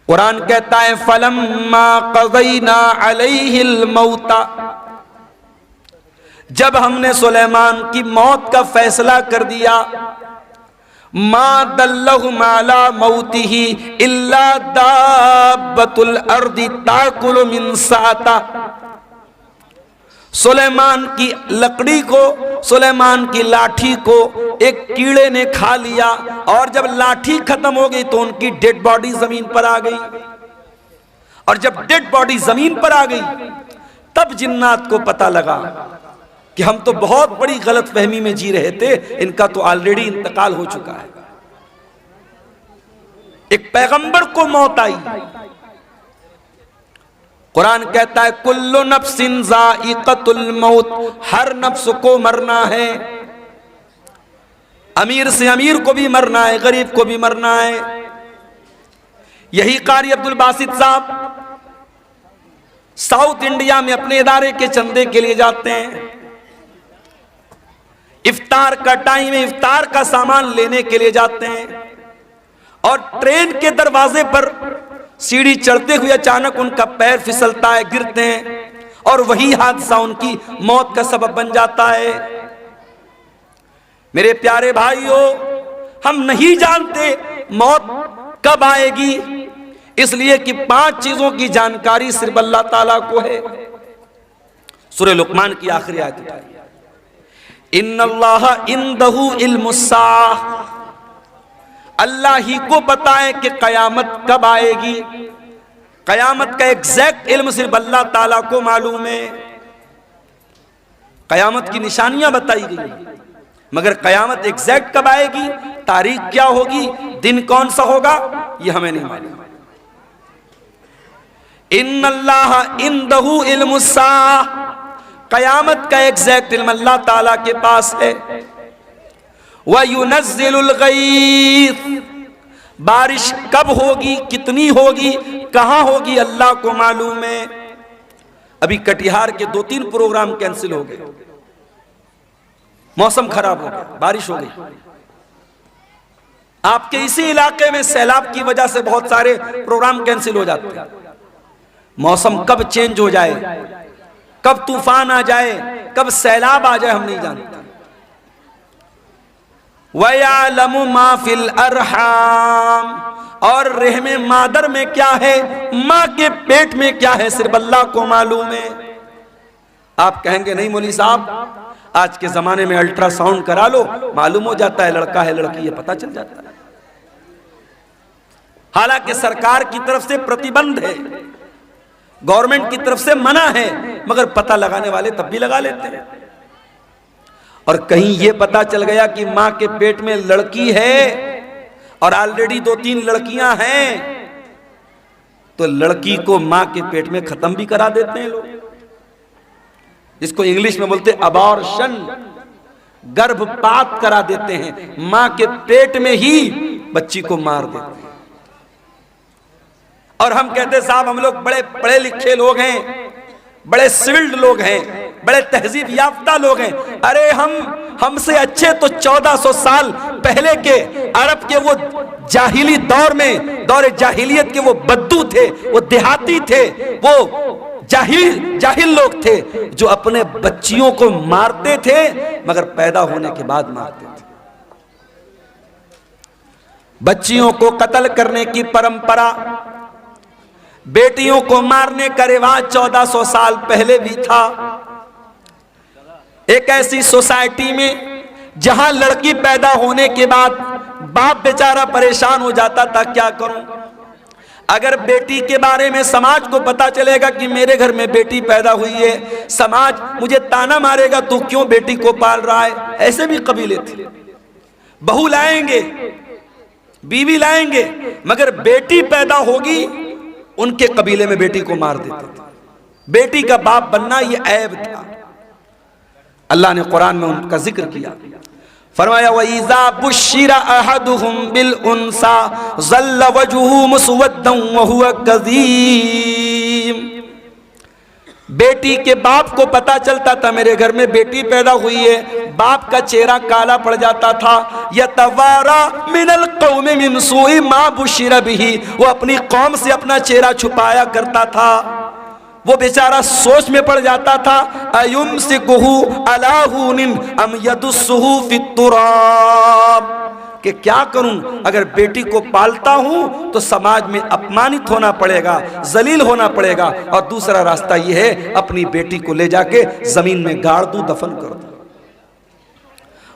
कुरान कहता है फलम्मा क़ज़ैना अलैहिल मौता, जब हमने सुलेमान की मौत का फैसला कर दिया, मा दल्लहुम अला मौतिही इल्ला दाब्बतुल अर्दि ताकुलु मिन साता, सुलेमान की लकड़ी को, सुलेमान की लाठी को एक कीड़े ने खा लिया और जब लाठी खत्म हो गई तो उनकी डेड बॉडी जमीन पर आ गई। और जब डेड बॉडी जमीन पर आ गई तब जिन्नात को पता लगा कि हम तो बहुत बड़ी गलतफहमी में जी रहे थे, इनका तो ऑलरेडी इंतकाल हो चुका है। एक पैगंबर को मौत आई। कुरान कहता है कुल्लु नफ्सिन ज़ाइक़तुल मौत, हर नफ्स को मरना है। अमीर से अमीर को भी मरना है, गरीब को भी मरना है। यही कारी अब्दुल बासित साहब साउथ इंडिया में अपने इदारे के चंदे के लिए जाते हैं। इफ्तार का टाइम है, इफ्तार का सामान लेने के लिए जाते हैं और ट्रेन के दरवाजे पर सीढ़ी चढ़ते हुए अचानक उनका पैर फिसलता है, गिरते हैं और वही हादसा उनकी मौत का सबब बन जाता है। मेरे प्यारे भाइयों, हम नहीं जानते मौत कब आएगी, इसलिए कि 5 चीजों की जानकारी सिर्फ अल्लाह ताला को है। सूरह लुकमान की आखिरी आयत उठाइए, इन्नल्लाह इंदहु इल्मुस्साह, अल्लाह ही को पता है कि कयामत कब आएगी। कयामत का एग्जैक्ट इल्म सिर्फ अल्लाह ताला को मालूम है। कयामत की निशानियां बताई गई, मगर कयामत एग्जैक्ट कब आएगी, तारीख क्या होगी, दिन कौन सा होगा, यह हमें नहीं मालूम। इन्नल्लाह इंदहु इल्मुस्साह, कयामत का एग्जैक्ट इल्म अल्लाह ताला के पास है। वयुनज़्ज़िलुल गईथ, बारिश कब होगी, कितनी होगी, कहां होगी, अल्लाह को मालूम है। अभी कटिहार के 2-3 प्रोग्राम कैंसिल हो गए, मौसम खराब हो गया, बारिश हो गई। आपके इसी इलाके में सैलाब की वजह से बहुत सारे प्रोग्राम कैंसिल हो जाते हैं। मौसम कब चेंज हो जाए, कब तूफान आ जाए, कब सैलाब आ जाए, हम नहीं जानते। वयअलमु मा फिल अरहाम, और रहमे मादर में क्या है, माँ के पेट में क्या है, सिर्फ अल्लाह को मालूम है। आप कहेंगे नहीं मौलवी साहब, आज के जमाने में अल्ट्रासाउंड करा लो, मालूम हो जाता है लड़का है लड़की, ये पता चल जाता है। हालांकि सरकार की तरफ से प्रतिबंध है, गवर्नमेंट की तरफ से मना है, मगर पता लगाने वाले तब भी लगा लेते हैं। और कहीं ये पता चल गया कि मां के पेट में लड़की है और ऑलरेडी 2-3 लड़कियां हैं, तो लड़की को मां के पेट में खत्म भी करा देते हैं लोग, जिसको इंग्लिश में बोलते अबॉर्शन, गर्भपात करा देते हैं, मां के पेट में ही बच्ची को मार देते हैं। और हम कहते साहब हम लोग बड़े पढ़े लिखे लोग हैं, बड़े सिविल्ड लोग हैं, बड़े तहजीब याफ्ता लोग हैं। अरे हमसे अच्छे तो 1400 साल पहले के अरब के वो जाहिली दौर में, दौर जाहिलियत के वो बद्दू थे, वो देहाती थे, वो जाहिल लोग थे जो अपने बच्चियों को मारते थे मगर पैदा होने के बाद मारते थे। बच्चियों को कत्ल करने की परंपरा, बेटियों को मारने का रिवाज 1400 साल पहले भी था। एक ऐसी सोसाइटी में जहां लड़की पैदा होने के बाद बाप बेचारा परेशान हो जाता था, क्या करूं? अगर बेटी के बारे में समाज को पता चलेगा कि मेरे घर में बेटी पैदा हुई है, समाज मुझे ताना मारेगा, तू क्यों बेटी को पाल रहा है। ऐसे भी कबीले थे, बहू लाएंगे, बीवी लाएंगे, मगर बेटी पैदा होगी उनके कबीले में बेटी को मार देते थे। बेटी का बाप बनना यह ऐब था। अल्लाह ने कुरान में उनका जिक्र किया, फरमाया वइज़ा बुश्शिरा अहदुहुम बिल उन्सा ज़ल्ल वजहुहु मुस्वद्दन व हुवा कज़ीम। बेटी के बाप को पता चलता था मेरे घर में बेटी पैदा हुई है, बाप का चेहरा काला पड़ जाता था। यतवारा मिनल कौम मिन सूइ मा बुश्शिरा बिही, वो अपनी कौम से अपना चेहरा छुपाया करता था। वो बेचारा सोच में पड़ जाता था, अयुमसिकुहु अला हुनिन अम यदुस्सुहु फित्तुराब, कि क्या करूं, अगर बेटी को पालता हूं तो समाज में अपमानित होना पड़ेगा, जलील होना पड़ेगा, और दूसरा रास्ता यह है अपनी बेटी को ले जाके जमीन में गाड़ दूं, दफन कर दूं।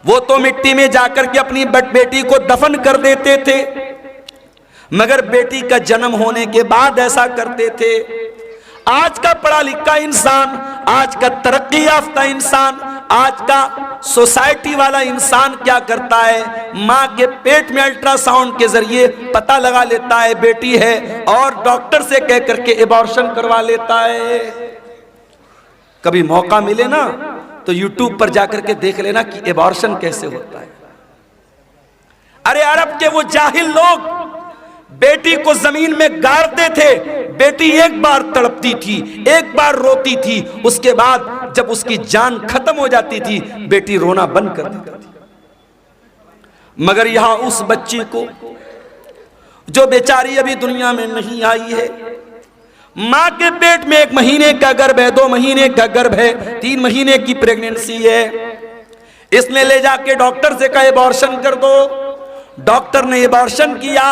वो तो मिट्टी में जाकर के अपनी बेटी को दफन कर देते थे, मगर बेटी का जन्म होने के बाद ऐसा करते थे। आज का पढ़ा लिखा इंसान, आज का तरक्की याफ्ता इंसान, आज का सोसाइटी वाला इंसान क्या करता है, मां के पेट में अल्ट्रासाउंड के जरिए पता लगा लेता है बेटी है, और डॉक्टर से कह करके एबॉर्शन करवा लेता है। कभी मौका मिले ना तो यूट्यूब पर जाकर के देख लेना कि एबॉर्शन कैसे होता है। अरे अरब के वो जाहिल लोग बेटी को जमीन में गाड़ते थे, बेटी एक बार तड़पती थी, एक बार रोती थी, उसके बाद जब उसकी जान खत्म हो जाती थी बेटी रोना बंद कर देती थी। मगर यहां उस बच्ची को जो बेचारी अभी दुनिया में नहीं आई है, मां के पेट में 1 महीने का गर्भ है, 2 महीने का गर्भ है, 3 महीने की प्रेगनेंसी है, इसने ले जाके डॉक्टर से कहा एबॉर्शन कर दो। डॉक्टर ने एबॉर्शन किया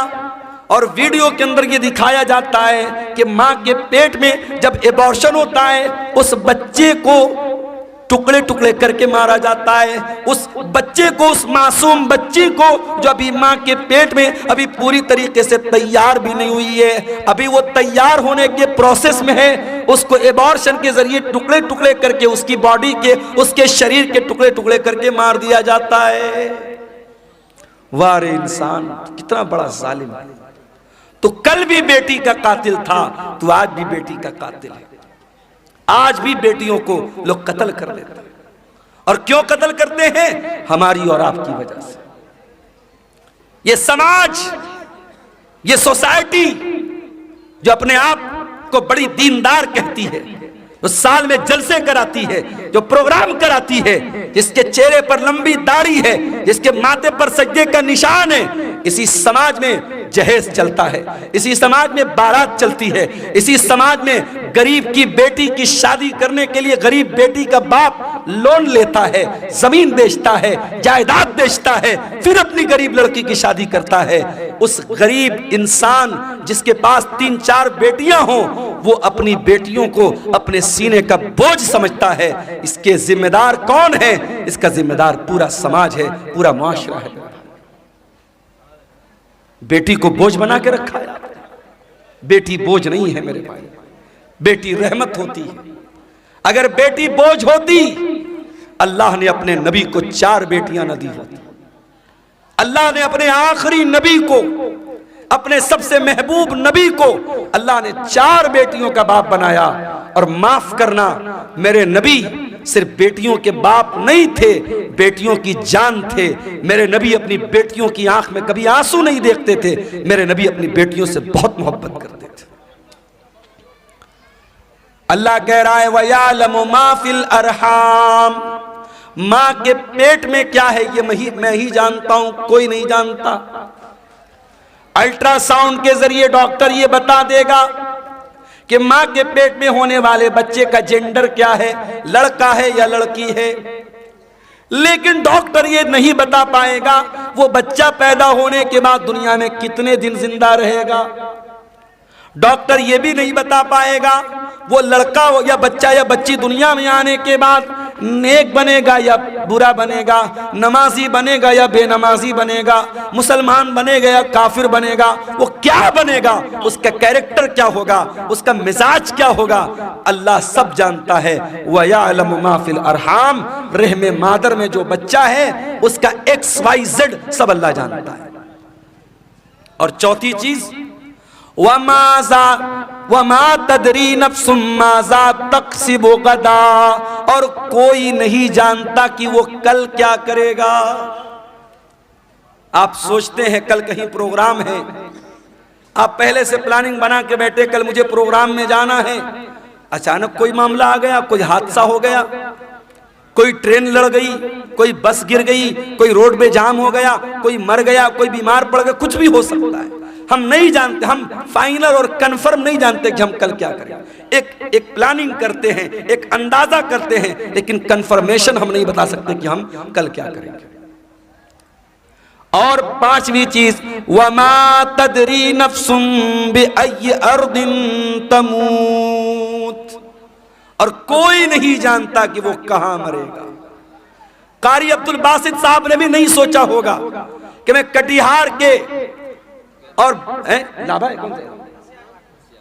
और वीडियो के अंदर ये दिखाया जाता है कि मां के पेट में जब एबॉर्शन होता है उस बच्चे को टुकड़े टुकड़े करके मारा जाता है। उस बच्चे को, उस मासूम बच्ची को जो अभी मां के पेट में अभी पूरी तरीके से तैयार भी नहीं हुई है, अभी वो तैयार होने के प्रोसेस में है, उसको एबॉर्शन के जरिए टुकड़े टुकड़े करके उसकी बॉडी के, उसके शरीर के टुकड़े टुकड़े करके मार दिया जाता है। वाह रे इंसान, कितना बड़ा जालिम है। तो कल भी बेटी का कातिल था, तो आज भी बेटी का कातिल है। आज भी बेटियों को लोग कत्ल कर देते हैं। और क्यों कत्ल करते हैं? हमारी और आपकी वजह से। ये समाज, ये सोसाइटी जो अपने आप को बड़ी दीनदार कहती है, जो साल में जलसे कराती है, जो प्रोग्राम कराती है, जिसके चेहरे पर लंबी दाढ़ी है, जिसके माथे पर सज्जे का निशान है, इसी समाज में जहेज चलता है, इसी समाज में बारात चलती है, इसी समाज में गरीब की बेटी की शादी करने के लिए गरीब बेटी का बाप लोन लेता है, जमीन बेचता है, जायदाद बेचता है, फिर अपनी गरीब लड़की की शादी करता है। उस गरीब इंसान जिसके पास 3-4 बेटियां हों, वो अपनी बेटियों को अपने सीने का बोझ समझता है। इसके जिम्मेदार कौन है? इसका जिम्मेदार पूरा समाज है, पूरा मुआशरा है। बेटी को बोझ बना के रखा है। बेटी बोझ नहीं है मेरे भाई, बेटी रहमत होती है। अगर बेटी बोझ होती अल्लाह ने अपने नबी को 4 बेटियां न दी होती। अल्लाह ने अपने आखिरी नबी को, अपने सबसे महबूब नबी को अल्लाह ने 4 बेटियों का बाप बनाया। और माफ करना, मेरे नबी सिर्फ बेटियों के बाप नहीं थे, बेटियों की जान थे। मेरे नबी अपनी बेटियों की आंख में कभी आंसू नहीं देखते थे। मेरे नबी अपनी बेटियों से बहुत मोहब्बत करते थे। अल्लाह कह रहा है वयालमु मा फिल अरहाम, मां के पेट में क्या है ये मैं ही जानता हूं, कोई नहीं जानता। अल्ट्रासाउंड के जरिए डॉक्टर ये बता देगा कि मां के पेट में होने वाले बच्चे का जेंडर क्या है, लड़का है या लड़की है, लेकिन डॉक्टर ये नहीं बता पाएगा वो बच्चा पैदा होने के बाद दुनिया में कितने दिन जिंदा रहेगा। डॉक्टर ये भी नहीं बता पाएगा वो लड़का या बच्चा या बच्ची दुनिया में आने के बाद नेक बनेगा या बुरा बनेगा, नमाजी बनेगा या बेनमाजी बनेगा, मुसलमान बनेगा या काफिर बनेगा, वो क्या बनेगा, उसका कैरेक्टर क्या होगा, उसका मिजाज क्या होगा, अल्लाह सब जानता है। वयअलमु मा फिल अरहाम, रहमे मादर में जो बच्चा है उसका XYZ सब अल्लाह जानता है। और चौथी चीज वमा तदरी नफ्सुम माज़ा तक्सिबु गदा, और कोई नहीं जानता कि वो कल क्या करेगा। आप सोचते हैं कल कहीं प्रोग्राम है, आप पहले से प्लानिंग बना के बैठे कल मुझे प्रोग्राम में जाना है, अचानक कोई मामला आ गया, कोई हादसा हो गया, कोई ट्रेन लड़ गई, कोई बस गिर गई, कोई रोड पे जाम हो गया, कोई मर गया, कोई बीमार पड़ गया, कुछ भी हो सकता है। हम नहीं जानते, हम फाइनल और कंफर्म नहीं जानते कि हम कल क्या करें। एक प्लानिंग करते हैं, एक अंदाजा करते हैं, लेकिन कंफर्मेशन हम नहीं बता सकते कि हम कल क्या करेंगे। और पांचवी चीज वमा तदरी नफ्सुम बिअय्यि अर्दिन तमूत, और कोई नहीं जानता कि वो कहां मरेगा। कारी अब्दुल बासित साहब ने भी नहीं सोचा होगा कि मैं कटिहार के और लाभा है कौन सा,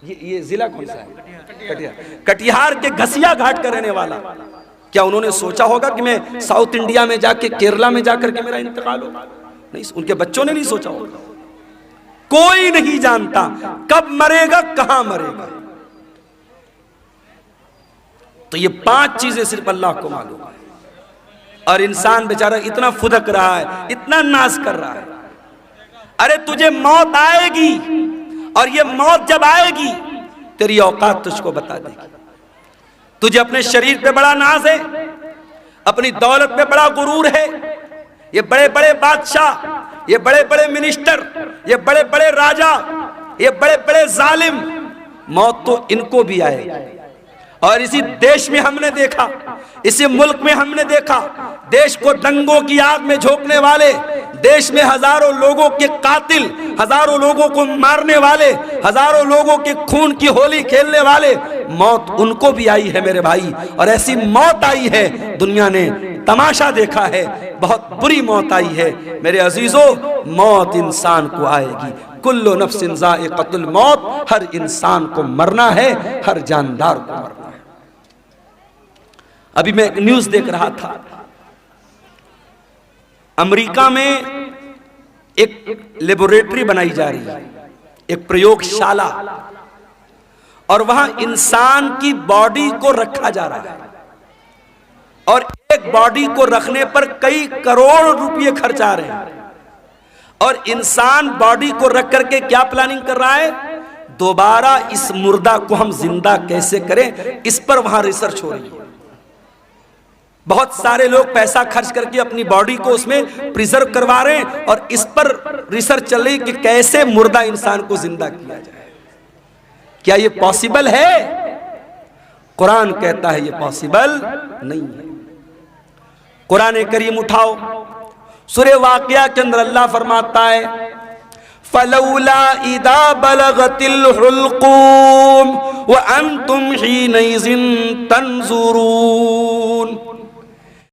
ये जिला कौन सा है, कटिहार के घसिया घाट का रहने वाला, क्या उन्होंने सोचा होगा कि मैं साउथ इंडिया में जाके केरला में जाकर के मेरा इंतकाल हो? नहीं, उनके बच्चों ने नहीं सोचा होगा। कोई नहीं जानता कब मरेगा, कहां मरेगा। तो ये 5 चीजें सिर्फ अल्लाह को मालूम है। और इंसान बेचारा इतना फुदक रहा है, इतना नाज कर रहा है। अरे तुझे मौत आएगी, और ये मौत जब आएगी तेरी औकात तुझको बता देगी। तुझे अपने शरीर पे बड़ा नाज है, अपनी दौलत पे बड़ा गुरूर है, ये बड़े बड़े बादशाह, ये बड़े बड़े मिनिस्टर, ये बड़े बड़े राजा, ये बड़े बड़े जालिम, मौत तो इनको भी आएगी। और इसी देश में हमने देखा, इसी मुल्क में हमने देखा, देश को दंगों की आग में झोंकने वाले, देश में हजारों लोगों के कातिल, हजारों लोगों को मारने वाले, हजारों लोगों के खून की होली खेलने वाले, मौत उनको भी आई है मेरे भाई। और ऐसी मौत आई है, दुनिया ने तमाशा देखा है, बहुत बुरी मौत आई है मेरे अजीजों। मौत इंसान को आएगी, कुल्लु नफ्सिन ज़ाइक़तुल मौत, हर इंसान को मरना है, हर जानदार को मरना है। अभी मैं एक न्यूज देख रहा था, अमेरिका में एक लेबोरेटरी बनाई जा रही है, एक प्रयोगशाला, और वहां इंसान की बॉडी को रखा जा रहा है। और एक बॉडी को रखने पर कई करोड़ रुपए खर्च आ रहे हैं। और इंसान बॉडी को रख करके क्या प्लानिंग कर रहा है, दोबारा इस मुर्दा को हम जिंदा कैसे करें, इस पर वहां रिसर्च हो रही है। बहुत सारे लोग पैसा खर्च करके अपनी बॉडी को उसमें प्रिजर्व करवा रहे हैं, और इस पर रिसर्च चल रही कि कैसे मुर्दा इंसान को जिंदा किया जाए। क्या ये पॉसिबल है? कुरान कहता है ये पॉसिबल नहीं है। कुरान करीम उठाओ, सूरह वाक़िया के अंदर अल्लाह फरमाता है फलौला इदा बलगतिल हुल्क़ूम व अंतुम हीनइज़िन तंज़ुरून,